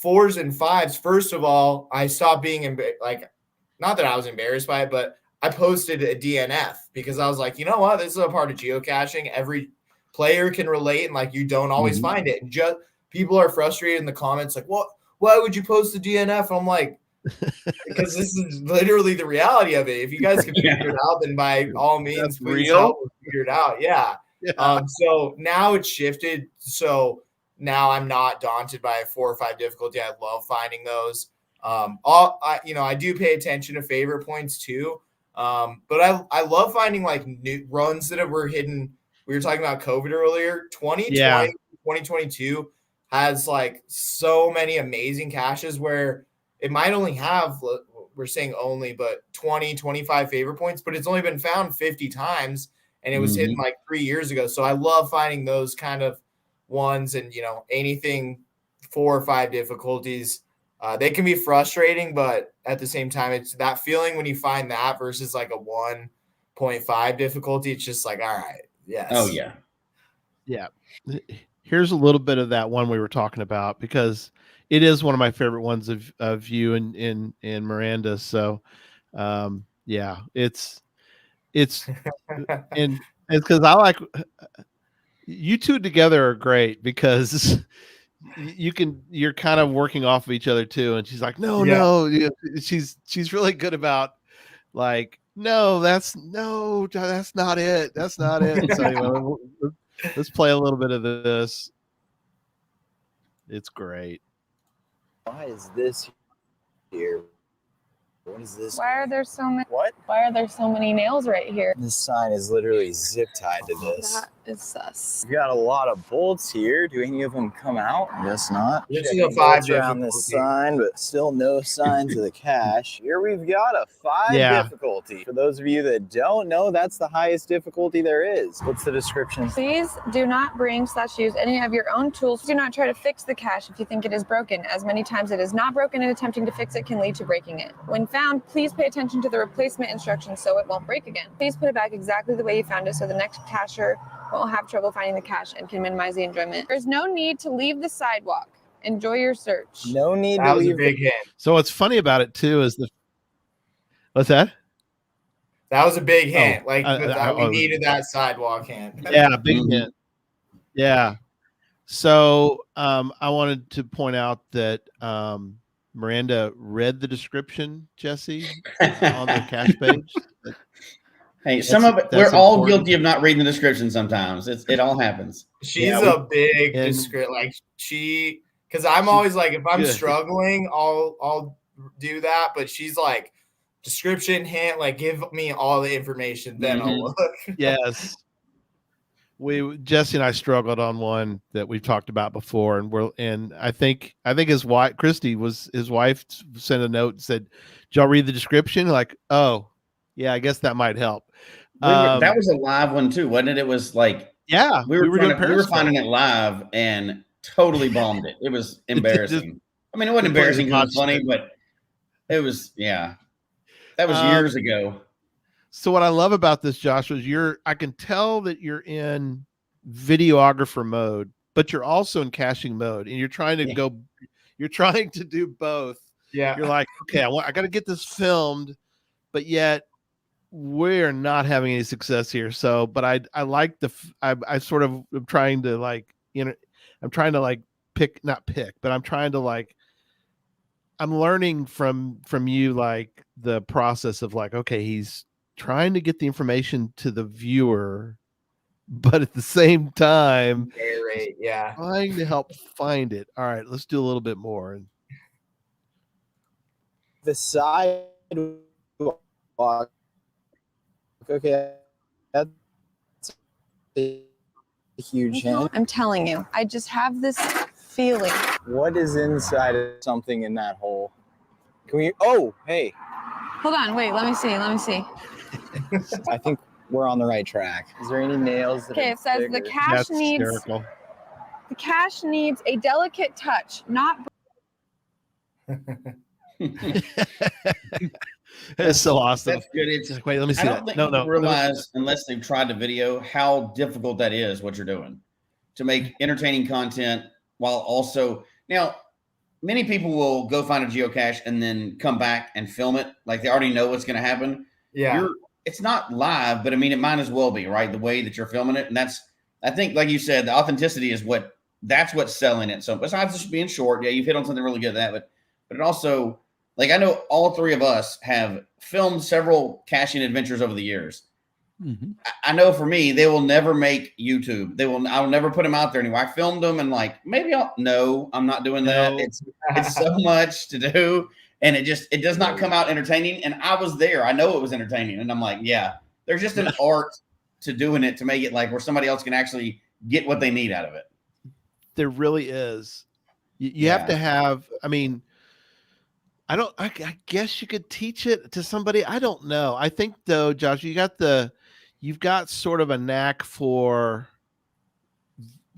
4s and 5s. First of all, I stopped being like, not that I was embarrassed by it, but I posted a DNF because I was like, you know what? This is a part of geocaching. Every player can relate and like you don't always find it. And just people are frustrated in the comments like, what? Why would you post a DNF? I'm like, because this is literally the reality of it. If you guys can figure it out, then by all means, please help us figure it out. Yeah. So now it's shifted. So now I'm not daunted by a 4 or 5 difficulty. I love finding those. I do pay attention to favorite points too. But I love finding like new runs that were hidden. We were talking about COVID earlier. 2022 has like so many amazing caches where it might only have, we're saying only, but 20, 25 favorite points, but it's only been found 50 times and it was hidden like 3 years ago. So I love finding those kind of ones and, anything 4 or 5 difficulties. They can be frustrating, but at the same time, it's that feeling when you find that versus like a 1.5 difficulty. It's just like, all right. Yes. Oh yeah. Yeah. Here's a little bit of that one we were talking about because it is one of my favorite ones of you and Miranda. So, yeah, it's and it's because I like you two together are great because you're kind of working off of each other too. And she's like, no, she's really good about like, no, that's not it. That's not it. So anyway, let's play a little bit of this. It's great. Why is this here? What is this? Why are there so many? What? Why are there so many nails right here? This sign is literally zip tied to this. That is sus. We've got a lot of bolts here. Do any of them come out? Guess not. This is Checking a 5 bolts around this sign, but still no signs of the cache. Here we've got a 5 difficulty. For those of you that don't know, that's the highest difficulty there is. What's the description? Please do not bring/use any of your own tools. Do not try to fix the cache if you think it is broken, as many times it is not broken and attempting to fix it can lead to breaking it. When found, please pay attention to the replacement instructions so it won't break again. Please put it back exactly the way you found it so the next cacher won't have trouble finding the cache and can minimize the enjoyment. There's no need to leave the sidewalk. Enjoy your search. No need That to was leave. a big hint. So what's funny about it too is what's that? That was a big hint. Oh, we needed that sidewalk hint. Yeah, big hint. Yeah. So I wanted to point out that Miranda read the description, Jesse, on the cache page. Hey, we're all guilty of not reading the description sometimes. It all happens. She's a big description. Like because I'm always like, if I'm struggling, I'll do that. But she's like, description, hint, like give me all the information, then I'll look. Yes. Jesse and I struggled on one that we've talked about before, and I think his wife, Christy, his wife sent a note and said, "Did y'all read the description?" Like, oh, yeah, I guess that might help. That was a live one too, wasn't it? It was like, yeah, we were finding it live and totally bombed it. It was embarrassing. I mean, it wasn't embarrassing because it was funny, but it was, yeah, that was years ago. So what I love about this, Josh, is I can tell that you're in videographer mode, but you're also in caching mode, and you're trying to do both. Yeah. You're like, okay, I got to get this filmed, but yet we're not having any success here. So, but I like I sort of am trying to like, I'm trying to like not pick, but I'm trying to like, I'm learning from you, like the process of like, okay, he's trying to get the information to the viewer, but at the same time, trying to help find it. All right, let's do a little bit more. The sidewalk. Okay, that's a huge hint. I'm telling you, I just have this feeling. What is inside of something in that hole? Can we? Oh, hey. Hold on, wait, let me see. I think we're on the right track. Is there any nails? Okay, it says the cache needs a delicate touch, not. It's so awesome. That's good. It's, wait, let me see I don't that. think people realize, unless they've tried the video, how difficult that is, what you're doing to make entertaining content while also now many people will go find a geocache and then come back and film it. Like they already know what's going to happen. Yeah. It's not live, but I mean, it might as well be, right? The way that you're filming it. And I think, like you said, the authenticity is that's what's selling it. So besides just being short, yeah, you've hit on something really good at that, but it also, like, I know all three of us have filmed several caching adventures over the years. Mm-hmm. I know for me, they will never make YouTube. I'll never put them out there anymore. I filmed them and like, maybe I'm not doing that. It's so much to do. And it does not come out entertaining. And I was there. I know it was entertaining. And I'm like, yeah, there's just an art to doing it to make it like where somebody else can actually get what they need out of it. There really is. You have to have, I mean, I guess you could teach it to somebody. I don't know. I think though, Josh, you've got sort of a knack for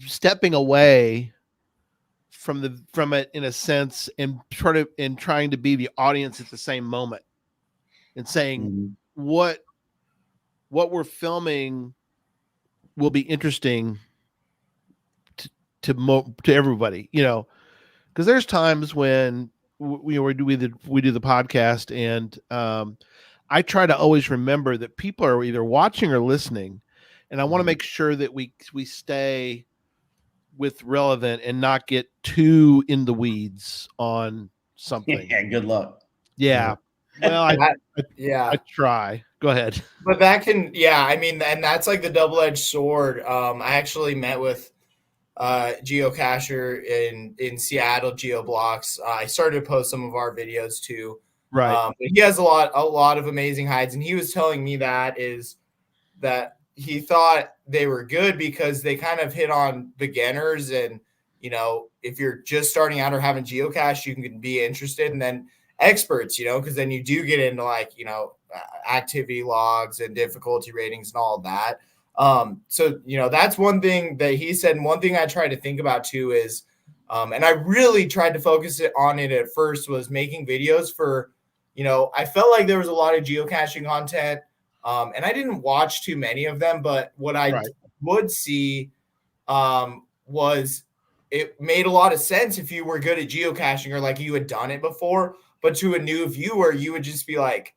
stepping away from it in a sense and trying to be the audience at the same moment and saying what we're filming will be interesting to everybody, because there's times when we do the podcast and I try to always remember that people are either watching or listening, and I want to make sure that we stay with relevant and not get too in the weeds on something. Yeah, good luck. Yeah. Well, I try. Go ahead. But that can, I mean, and that's like the double-edged sword. I actually met with geocacher in Seattle, GeoBlocks. I started to post some of our videos too. Right. He has a lot of amazing hides, and he was telling me that he thought they were good because they kind of hit on beginners, and if you're just starting out or haven't geocached, you can be interested, and then experts, because then you do get into like activity logs and difficulty ratings and all of that. So that's one thing that he said, and one thing I try to think about too is and I really tried to focus on it at first was making videos for I felt like there was a lot of geocaching content, and I didn't watch too many of them, but what I would see was it made a lot of sense if you were good at geocaching or like you had done it before, but to a new viewer you would just be like,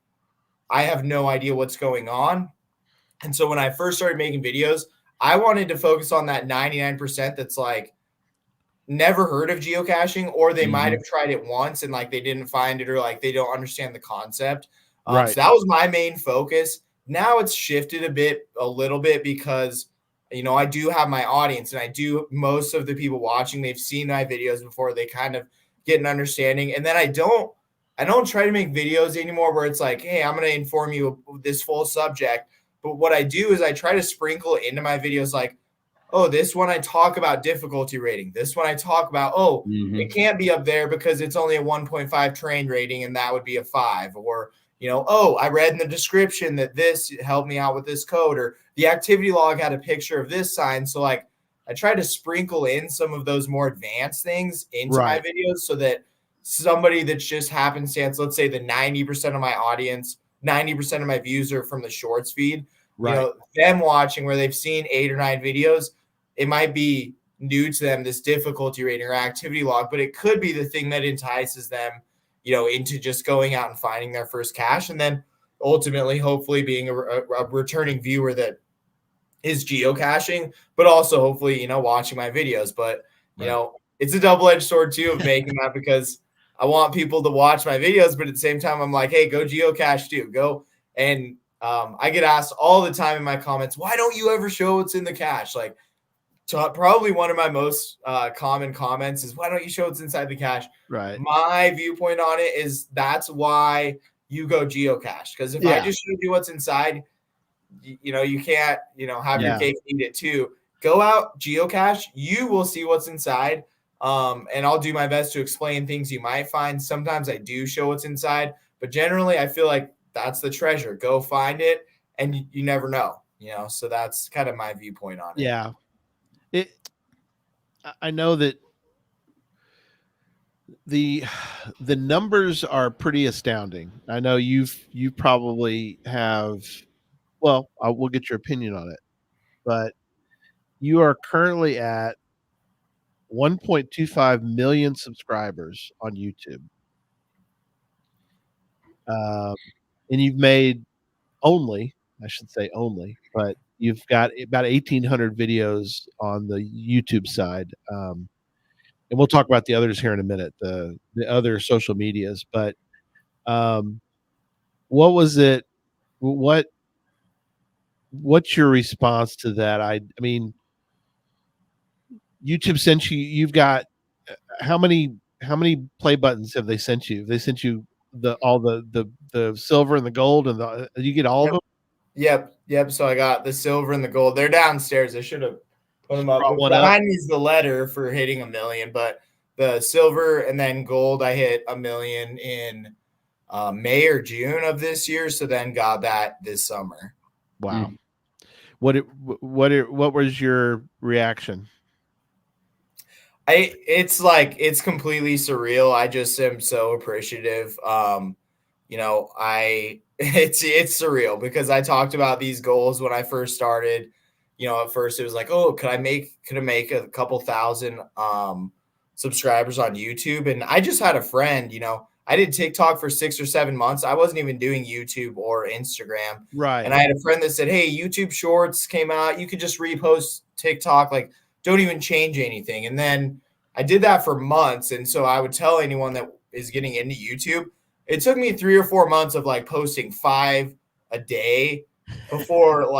I have no idea what's going on. And so when I first started making videos, I wanted to focus on that 99% that's like never heard of geocaching, or they might have tried it once and like they didn't find it, or like they don't understand the concept. So that was my main focus. Now it's shifted a little bit because I do have my audience, and most of the people watching, they've seen my videos before. They kind of get an understanding. And then I don't try to make videos anymore where it's like, hey, I'm going to inform you of this full subject. But what I do is I try to sprinkle into my videos like, oh, this one I talk about difficulty rating. This one I talk about, it can't be up there because it's only a 1.5 train rating, and that would be a 5. Or, I read in the description that this helped me out with this code, or the activity log had a picture of this sign. So like I try to sprinkle in some of those more advanced things into my videos so that somebody that's just happenstance, let's say the 90% of my audience, 90% of my views are from the shorts feed, them watching where they've seen 8 or 9 videos, it might be new to them, this difficulty rating or activity log, but it could be the thing that entices them, into just going out and finding their first cache. And then ultimately, hopefully being a returning viewer that is geocaching, but also hopefully, watching my videos. But, it's a double-edged sword too of making that, because I want people to watch my videos, but at the same time, I'm like, hey, go geocache too. Go. And I get asked all the time in my comments, why don't you ever show what's in the cache? Like, probably one of my most common comments is, why don't you show what's inside the cache? Right. My viewpoint on it is that's why you go geocache. Because if I just showed you what's inside, you can't, have your cake and eat it too. Go out, geocache. You will see what's inside. And I'll do my best to explain things you might find. Sometimes I do show what's inside, but generally I feel like that's the treasure. Go find it, and you never know, so that's kind of my viewpoint on it. Yeah. I know that the numbers are pretty astounding. I know you probably have, well, we'll get your opinion on it, but you are currently at 1.25 million subscribers on YouTube. And you've made I should say only, but you've got about 1,800 videos on the YouTube side. And we'll talk about the others here in a minute, the other social medias. But what was it? What's your response to that? I mean, YouTube sent you've got how many play buttons have they sent you? They sent you all the silver and the gold, and you get all of them? Yep. So I got the silver and the gold. They're downstairs. I should have put them up. Behind me is the letter for hitting 1 million, but the silver and then gold, I hit 1 million in May or June of this year. So then got that this summer. Wow. What was your reaction? It's completely surreal. I just am so appreciative. It's surreal because I talked about these goals when I first started. At first it was like, oh, could I make a couple thousand subscribers on YouTube? And I just had a friend, I did TikTok for 6 or 7 months. I wasn't even doing YouTube or Instagram. Right. And I had a friend that said, hey, YouTube Shorts came out. You could just repost TikTok. Like, don't even change anything. And then I did that for months. And so I would tell anyone that is getting into YouTube, it took me 3 or 4 months of posting 5 a day before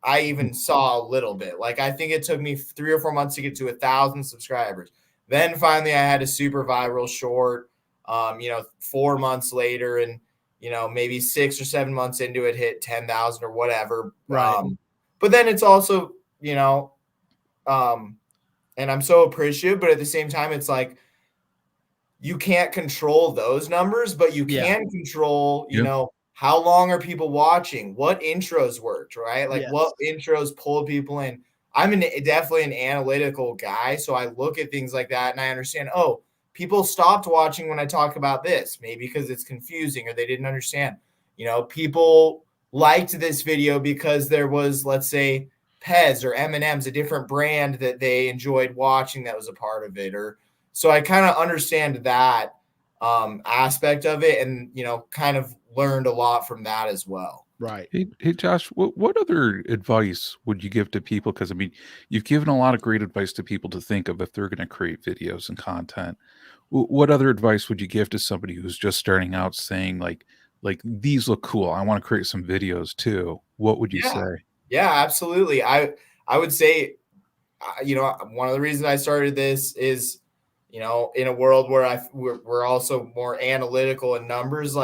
I even saw a little bit. I think it took me 3 or 4 months to get to 1,000 subscribers. Then finally I had a super viral short, 4 months later, and, maybe 6 or 7 months into it, hit 10,000 or whatever. Right. But then it's also, and I'm so appreciative, but at the same time, it's you can't control those numbers, but you can control, how long are people watching? What intros worked, right? What intros pulled people in? I'm definitely an analytical guy. So I look at things like that and I understand, oh, people stopped watching when I talk about this, maybe because it's confusing or they didn't understand. People liked this video because there was, let's say, Pez or M&M's, a different brand that they enjoyed watching that was a part of it. So I kind of understand that aspect of it and, kind of learned a lot from that as well. Right. Hey Josh, what other advice would you give to people? Because, you've given a lot of great advice to people to think of if they're going to create videos and content. What other advice would you give to somebody who's just starting out saying, like these look cool, I want to create some videos too? What would you say? Yeah, absolutely. I would say, one of the reasons I started this is, in a world where we're also more analytical in numbers,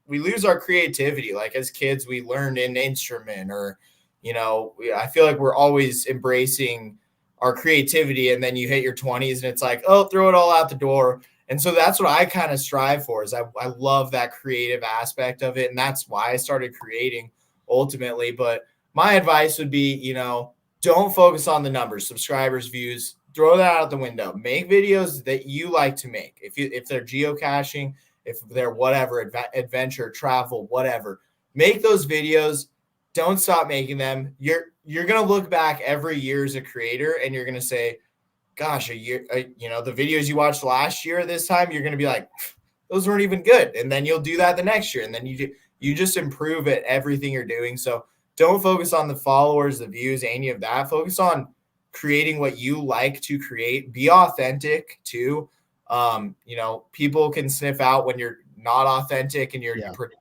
we lose our creativity. As kids, we learned an instrument or, I feel like we're always embracing our creativity. And then you hit your 20s and it's oh, throw it all out the door. And so that's what I kind of strive for is I love that creative aspect of it. And that's why I started creating ultimately. But my advice would be, don't focus on the numbers, subscribers, views, throw that out the window. Make videos that you like to make. If they're geocaching, if they're whatever, adventure, travel, whatever, make those videos. Don't stop making them. You're going to look back every year as a creator and you're going to say, gosh, the videos you watched last year, this time, you're going to be like, those weren't even good. And then you'll do that the next year. And then you just improve at everything you're doing. So don't focus on the followers, the views, any of that. Focus on creating what you like to create. Be authentic too. People can sniff out when you're not authentic and you're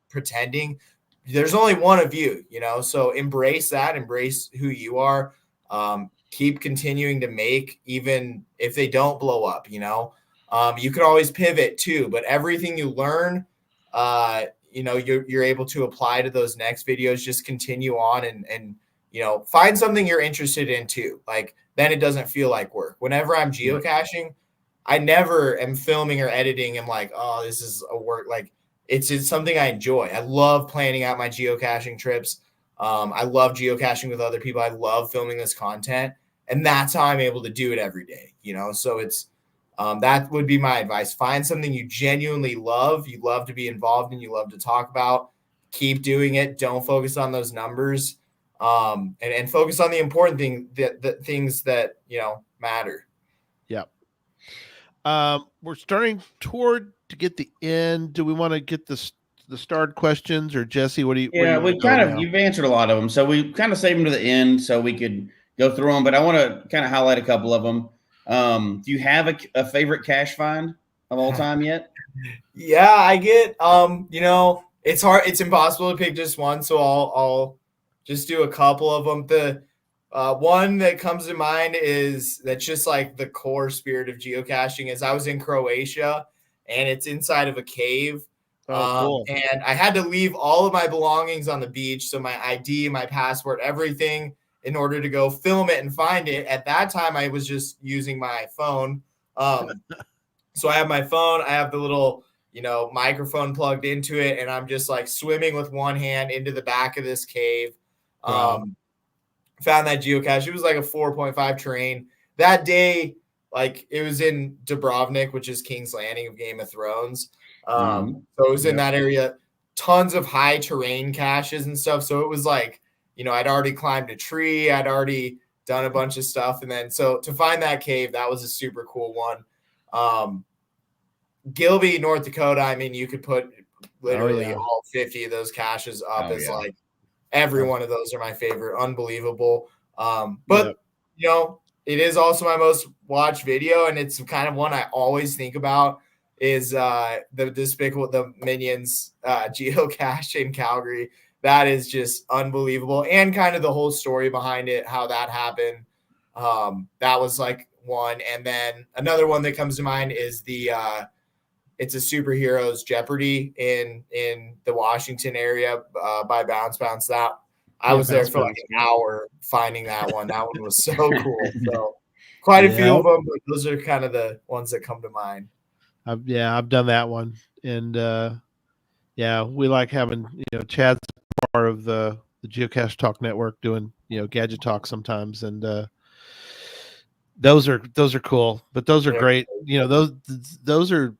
pretending. There's only one of you, so embrace that, embrace who you are. Keep continuing to make, even if they don't blow up, you can always pivot too, but everything you learn, you're able to apply to those next videos. Just continue on and find something you're interested in too. Then it doesn't feel like work. Whenever I'm geocaching, I never am filming or editing. I'm like, oh, this is a work. Like it's something I enjoy. I love planning out my geocaching trips. I love geocaching with other people. I love filming this content, and that's how I'm able to do it every day. So it's that would be my advice. Find something you genuinely love. You love to be involved in. You love to talk about. Keep doing it. Don't focus on those numbers, and focus on the important things that matter. Yep. We're starting to get the end. Do we want to get the starred questions, or Jesse? What do you? Yeah, we you've answered a lot of them, so we kind of saved them to the end so we could go through them. But I want to kind of highlight a couple of them. Do you have a favorite cache find of all time yet? Yeah, I get. It's hard. It's impossible to pick just one, so I'll just do a couple of them. The one that comes to mind is that's just like the core spirit of geocaching. Is I was in Croatia, and it's inside of a cave. Cool. And I had to leave all of my belongings on the beach, so my ID, my passport, everything, in order to go film it and find it. At that time, I was just using my phone. So I have my phone. I have the little microphone plugged into it, and I'm just like swimming with one hand into the back of this cave. Found that geocache. It was like a 4.5 terrain. That day, like it was in Dubrovnik, which is King's Landing of Game of Thrones. So it was in that area, tons of high terrain caches and stuff. So it was like, I'd already climbed a tree. I'd already done a bunch of stuff. And then, so to find that cave, that was a super cool one. Gilby, North Dakota. I mean, you could put literally all 50 of those caches up as like every one of those are my favorite. Unbelievable. But it is also my most watched video, and it's kind of one I always think about is the Despicable the Minions geocache in Calgary. That is just unbelievable, and kind of the whole story behind it, how that happened. That was like one, and then another one that comes to mind is the it's a superheroes Jeopardy in the Washington area by Bounce. That I was there for like an hour finding that one. That one was so cool. So quite a few of them, but those are kind of the ones that come to mind. I've done that one, and we like having Chad's part of the Geocache Talk network doing Gadget Talk sometimes, and those are cool, but those are great. Those are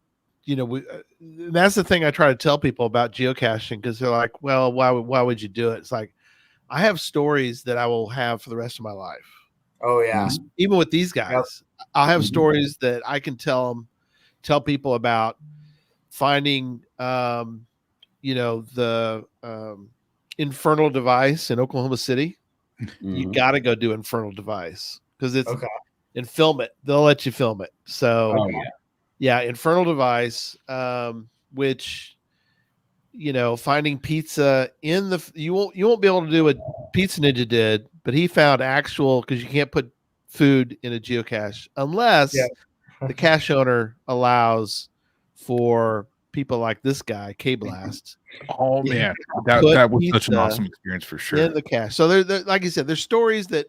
that's the thing I try to tell people about geocaching, because they're like, well, why would you do it? It's like, I have stories that I will have for the rest of my life. Oh yeah. Even with these guys, I'll have stories that I can tell people about finding, the Infernal Device in Oklahoma City. You got to go do Infernal Device because it's and film it. They'll let you film it. So Infernal Device, which finding pizza in the you won't be able to do what Pizza Ninja did, but he found actual, because you can't put food in a geocache unless the cache owner allows for people like this guy, K-Blast. Oh man, that was such an awesome experience for sure. In the cache. So they're like you said, there's stories that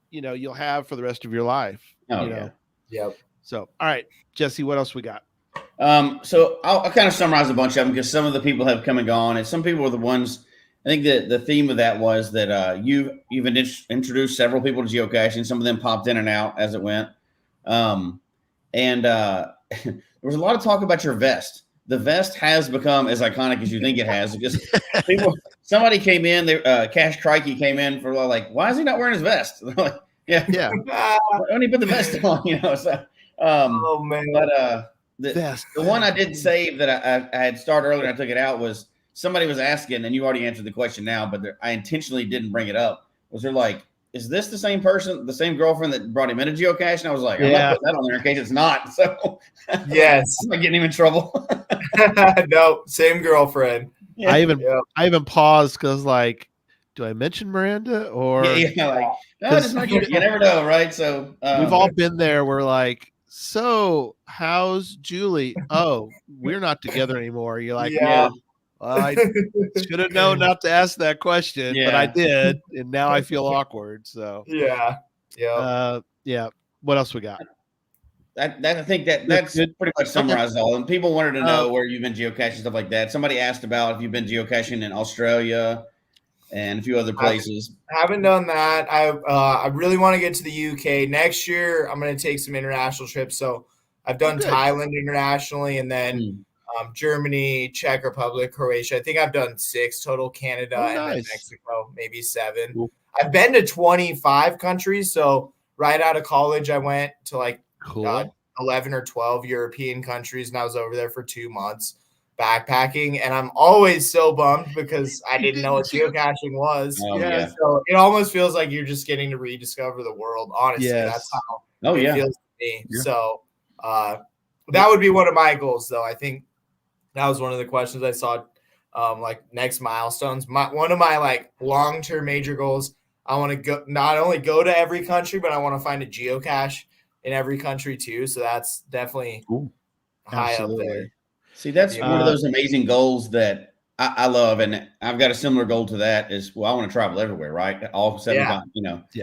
you'll have for the rest of your life. Yep. So all right, Jesse, what else we got? So I'll kind of summarize a bunch of them because some of the people have come and gone, and some people are the ones. I think that the theme of that was that you've introduced several people to geocaching. Some of them popped in and out as it went, and there was a lot of talk about your vest. The vest has become as iconic as you think it has, because somebody came in, Cash Crikey came in for like, why is he not wearing his vest? Like, yeah. When he put the vest on, So, oh man, but the one I did save that I had started earlier and I took it out was somebody was asking, and you already answered the question now, but I intentionally didn't bring it up. Was there like, is this the same person, the same girlfriend that brought him into geocache? And I was like, I'm not putting that on there in case it's not. So yes, I'm not getting him in trouble. No, same girlfriend. Yeah. I even paused because like, do I mention Miranda or just you never know, right? So we've all been there. We're like, so how's Julie? Oh, we're not together anymore. You're like, well, I should have known not to ask that question, but I did, and now I feel awkward. So yeah. What else we got? I think that's pretty much summarizes all. And people wanted to know where you've been geocaching, stuff like that. Somebody asked about if you've been geocaching in Australia and a few other places. I haven't done that. I really want to get to the UK next year. I'm going to take some international trips. So I've done Thailand internationally, and then Germany, Czech Republic, Croatia. I think I've done 6 total. Canada and then Mexico, maybe 7. Cool. I've been to 25 countries. So right out of college, I went to like 11 or 12 European countries, and I was over there for 2 months backpacking. And I'm always so bummed because I didn't know what geocaching was. So it almost feels like you're just getting to rediscover the world. Honestly, that's how it feels to me. So that would be one of my goals, though. I think that was one of the questions I saw, like next milestones. One of my like long-term major goals, I want to go not only go to every country, but I want to find a geocache in every country too. So that's definitely high up there. See, that's one of those amazing goals that I love, and I've got a similar goal to that. Is I want to travel everywhere, right? All 7 continents,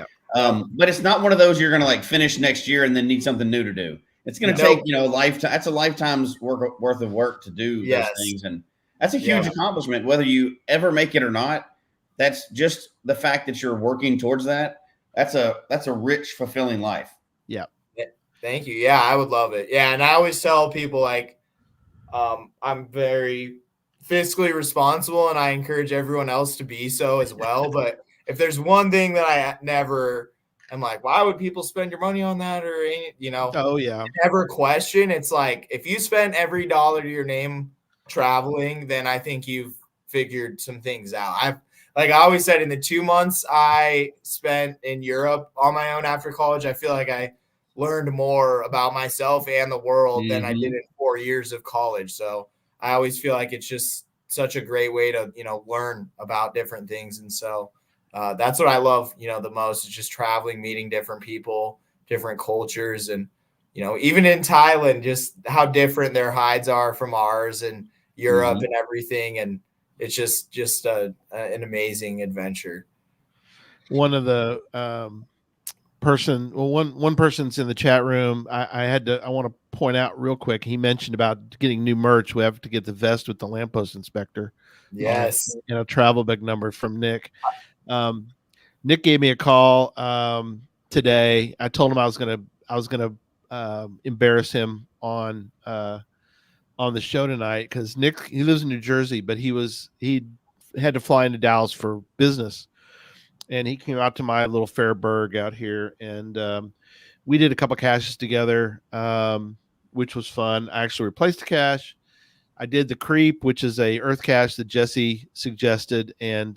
but it's not one of those you're going to like finish next year and then need something new to do. It's going to take a lifetime. That's a lifetime's worth of work to do those things, and that's a huge accomplishment. Whether you ever make it or not, that's just the fact that you're working towards that. That's a rich, fulfilling life. Yeah. Thank you. Yeah, I would love it. Yeah, and I always tell people like, I'm very fiscally responsible, and I encourage everyone else to be so as well. But if there's one thing that I never am like, why would people spend your money on that? Or, never question. It's like, if you spend every dollar to your name traveling, then I think you've figured some things out. Like I always said, in the 2 months I spent in Europe on my own after college, I feel like I learned more about myself and the world than I did in 4 years of college. So I always feel like it's just such a great way to, learn about different things. And so that's what I love, the most is just traveling, meeting different people, different cultures. And, even in Thailand, just how different their hides are from ours, and Europe and everything. And it's just an amazing adventure. One of the, one person's in the chat room. I want to point out real quick. He mentioned about getting new merch. We have to get the vest with the lamppost inspector. Yes. Travel bag number from Nick. Nick gave me a call today. I told him I was gonna embarrass him on the show tonight, because Nick, he lives in New Jersey, but he had to fly into Dallas for business. And he came out to my little Fairburg out here, and we did a couple caches together, which was fun. I actually replaced the cache. I did the Creep, which is a earth cache that Jesse suggested, and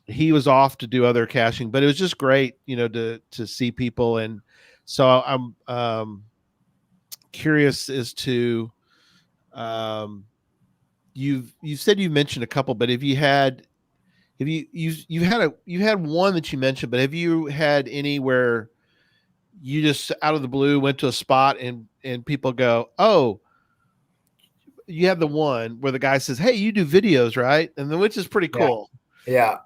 he was off to do other caching, but it was just great, to see people. And so I'm curious as to, you said you mentioned a couple, but you had one that you mentioned, but have you had any where you just out of the blue went to a spot and people go, oh, you have the one where the guy says, hey, you do videos, right? And then, which is pretty cool. Yeah.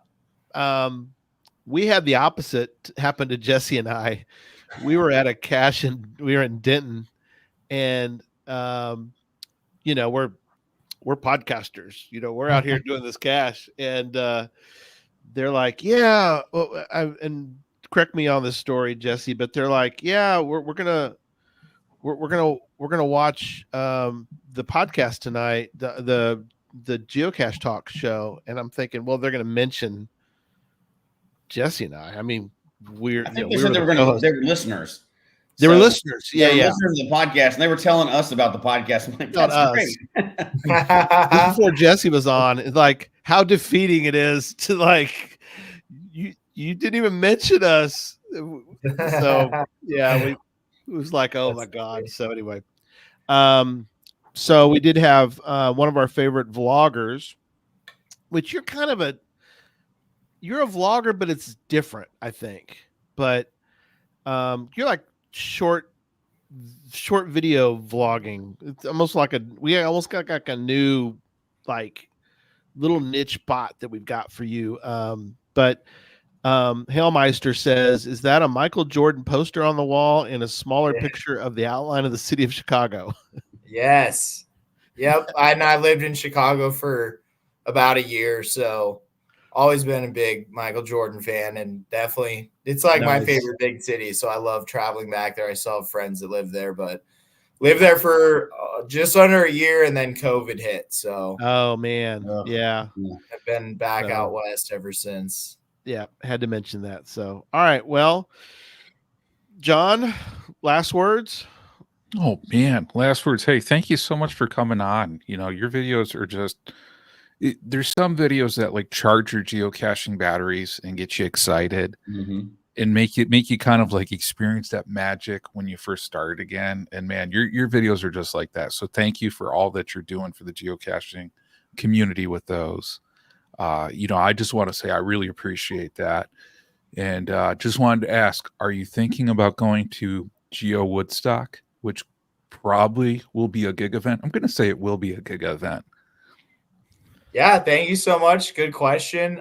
We had the opposite happen to Jesse and I. We were at a cache and we were in Denton, and we're podcasters, we're out here doing this cache, and they're like, yeah, and correct me on this story, Jesse, but they're like, yeah, we're gonna watch the podcast tonight, the Geocache Talk show. And I'm thinking, well, they're gonna mention Jesse and I mean, I think they said they were listeners. They were listeners. Yeah. Listeners to the podcast, and they were telling us about the podcast. I'm like, that's great. Before Jesse was on, it's like how defeating it is to like, you didn't even mention us. So yeah, it was like, oh my God. So anyway, so we did have one of our favorite vloggers, which you're a vlogger, but it's different, I think. But you're like short video vlogging. It's almost like we almost got like a new like little niche bot that we've got for you. But Hailmeister says, is that a Michael Jordan poster on the wall and a smaller picture of the outline of the city of Chicago? Yes. Yep. I lived in Chicago for about a year, so always been a big Michael Jordan fan, and definitely it's like my favorite big city. So I love traveling back there. I still have friends that live there, but lived there for just under a year, and then COVID hit. So oh man, yeah, I've been back out west ever since. Yeah, had to mention that. So all right, well, John, last words. Oh man, last words. Hey, thank you so much for coming on. You know, your videos are just there's some videos that like charge your geocaching batteries and get you excited and make you kind of like experience that magic when you first start again. And man, your videos are just like that. So thank you for all that you're doing for the geocaching community with those. You know, I just want to say I really appreciate that. And just wanted to ask, are you thinking about going to Geo Woodstock, which probably will be a gig event? I'm going to say it will be a gig event. Yeah, thank you so much. Good question.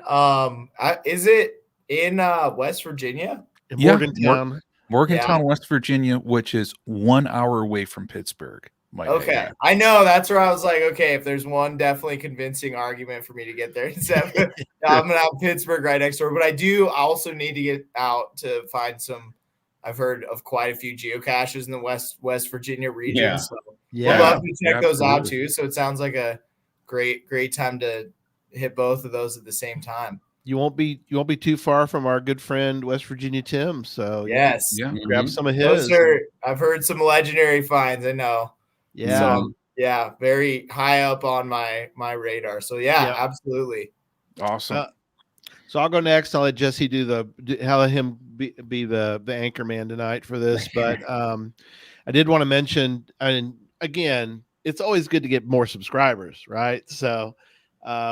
Is it in West Virginia? In Morgantown. Morgantown, West Virginia, which is 1 hour away from Pittsburgh. Okay. I know, that's where I was like, okay, if there's one definitely convincing argument for me to get there, I'm gonna have Pittsburgh right next door. But I do also need to get out to find some. I've heard of quite a few geocaches in the West Virginia region. Yeah. So we'd love to check those out too. So it sounds like a great time to hit both of those at the same time. You won't be too far from our good friend West Virginia Tim. So yes, grab some of his. I've heard some legendary finds. I know. Yeah. So, yeah, very high up on my radar. So absolutely. Awesome. So I'll go next. I'll let Jesse I'll let him be the anchor man tonight for this. But I did want to mention, and again, it's always good to get more subscribers, right? So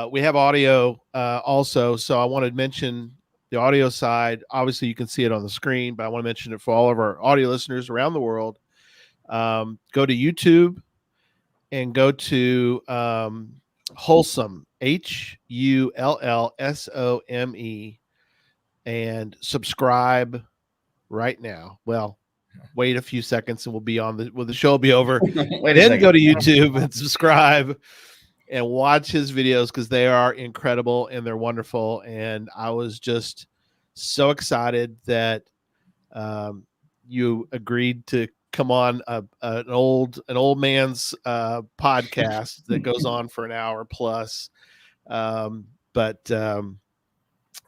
we have audio also. So I wanted to mention the audio side. Obviously, you can see it on the screen, but I want to mention it for all of our audio listeners around the world. Go to YouTube and go to Hullsome, Hullsome, and subscribe right now. Well, wait a few seconds and we'll be on the show will be over. Then go to YouTube and subscribe and watch his videos because they are incredible and they're wonderful. And I was just so excited that you agreed to come on an old man's podcast that goes on for an hour plus.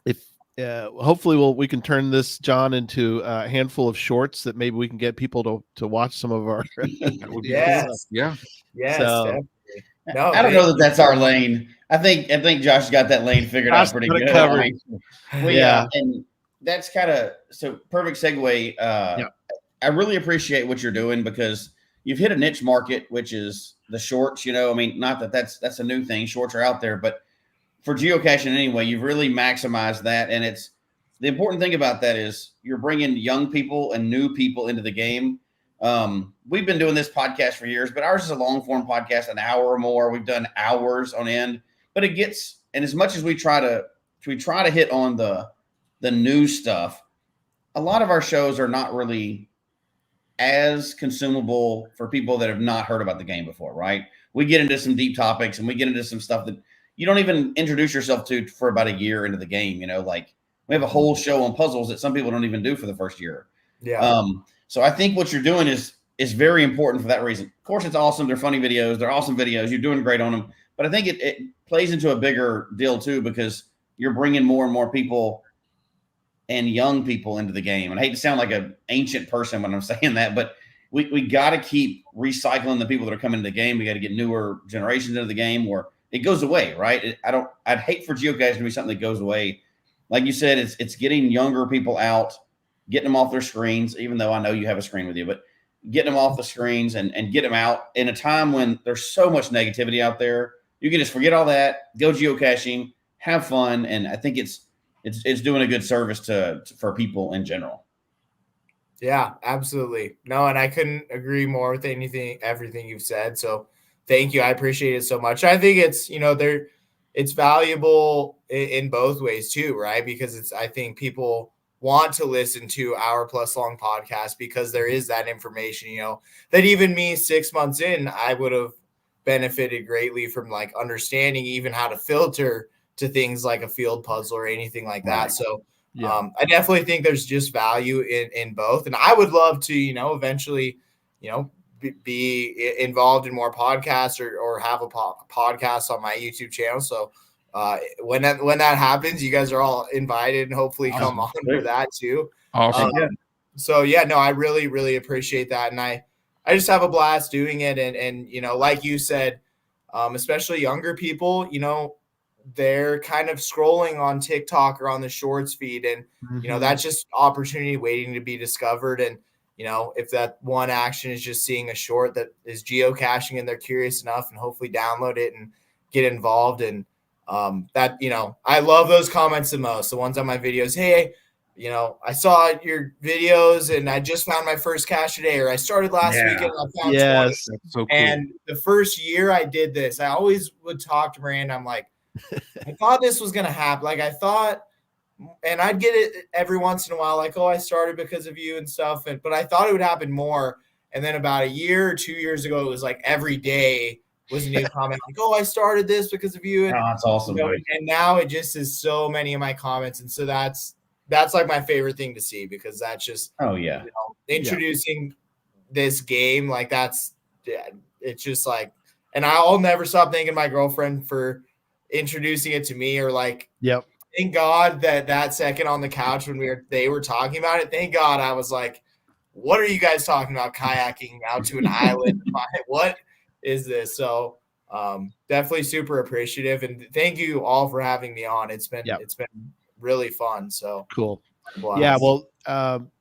If hopefully we can turn this, John, into a handful of shorts that maybe we can get people to watch some of our. Yes. Yeah. Yes. So, no, I don't know that that's our lane. I think Josh got that lane figured out pretty good. Covered. And that's kind of so perfect segue. I really appreciate what you're doing because you've hit a niche market, which is the shorts. You know, I mean, not that that's a new thing. Shorts are out there, but for geocaching anyway, you've really maximized that. And it's the important thing about that is you're bringing young people and new people into the game. We've been doing this podcast for years, but ours is a long form podcast, an hour or more. We've done hours on end, but it gets, and as much as we try to hit on the new stuff, a lot of our shows are not really as consumable for people that have not heard about the game before, right? We get into some deep topics and we get into some stuff that you don't even introduce yourself to for about a year into the game. You know, like we have a whole show on puzzles that some people don't even do for the first year. Yeah. So I think what you're doing is very important for that reason. Of course, it's awesome. They're funny videos. They're awesome videos. You're doing great on them. But I think it plays into a bigger deal too, because you're bringing more and more people and young people into the game. And I hate to sound like an ancient person when I'm saying that, but we got to keep recycling the people that are coming into the game. We got to get newer generations into the game where it goes away, right? I'd hate for geocaching to be something that goes away. Like you said, it's getting younger people out, getting them off their screens, even though I know you have a screen with you, but getting them off the screens and get them out in a time when there's so much negativity out there. You can just forget all that, go geocaching, have fun. And I think it's doing a good service for people in general. Yeah, absolutely. No, and I couldn't agree more with everything you've said. So thank you. I appreciate it so much. I think it's, it's valuable in both ways too, right? Because I think people want to listen to Hour Plus Long podcast because there is that information, that even me 6 months in, I would have benefited greatly from like understanding even how to filter to things like a field puzzle or anything like that. So I definitely think there's just value in both. And I would love to, eventually, be involved in more podcasts or have a podcast on my YouTube channel. So when that happens, you guys are all invited and hopefully come on for that too. Awesome. I really, really appreciate that. And I just have a blast doing it. And like you said, especially younger people, they're kind of scrolling on TikTok or on the shorts feed. And, that's just opportunity waiting to be discovered. And, if that one action is just seeing a short that is geocaching and they're curious enough and hopefully download it and get involved. And that, I love those comments the most, the ones on my videos. Hey, I saw your videos and I just found my first cache today, or I started last week and I found 20. That's so cool. And the first year I did this, I always would talk to Miranda. I'm like, I thought this was going to happen. Like I thought, and I'd get it every once in a while, like, oh, I started because of you and stuff. But I thought it would happen more. And then about a year or 2 years ago, it was like every day was a new comment. Like, oh, I started this because of you. And, that's awesome. And now it just is so many of my comments. And so that's like my favorite thing to see, because that's just, introducing this game. Like it's just like, and I'll never stop thanking my girlfriend for introducing it to me, or like, thank God that second on the couch when they were talking about it, thank God I was like, what are you guys talking about? Kayaking out to an island? What is this? So definitely super appreciative, and thank you all for having me on. It's been really fun. So cool. Yeah, well,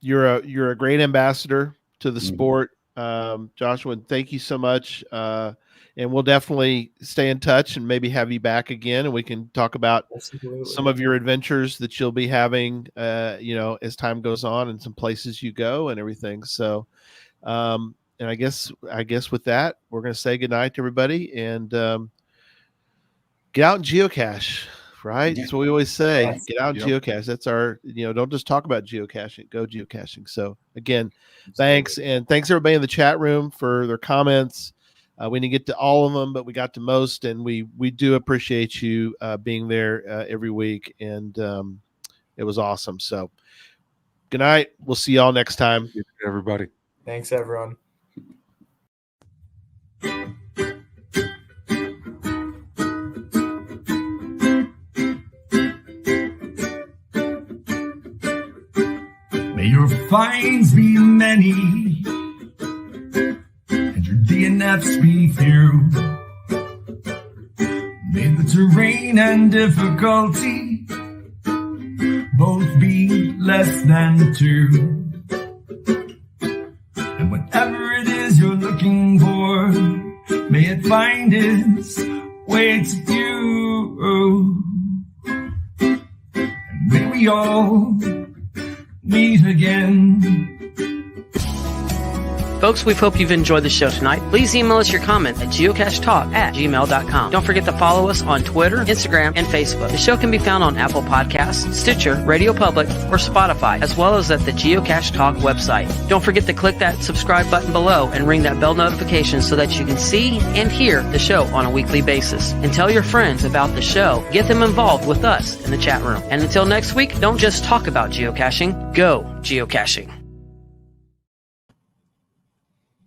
you're a great ambassador to the sport, Joshua. And thank you so much. And we'll definitely stay in touch and maybe have you back again, and we can talk about some of your adventures that you'll be having, as time goes on, and some places you go and everything. So, and I guess with that, we're going to say goodnight to everybody and get out and geocache, right? That's what we always say. Get out and geocache. That's our, don't just talk about geocaching, go geocaching. So again, thanks. And thanks everybody in the chat room for their comments. We didn't get to all of them, but we got to most, and we do appreciate you being there every week, and it was awesome. So good night. We'll see y'all next time. Everybody. Thanks, everyone. May your finds be many, DNFs be few. May the terrain and difficulty both be less than 2. And whatever it is you're looking for, may it find its way to you. And may we all meet again. Folks, we hope you've enjoyed the show tonight. Please email us your comment at geocachetalk@gmail.com. Don't forget to follow us on Twitter, Instagram, and Facebook. The show can be found on Apple Podcasts, Stitcher, Radio Public, or Spotify, as well as at the Geocache Talk website. Don't forget to click that subscribe button below and ring that bell notification so that you can see and hear the show on a weekly basis. And tell your friends about the show. Get them involved with us in the chat room. And until next week, don't just talk about geocaching, go geocaching.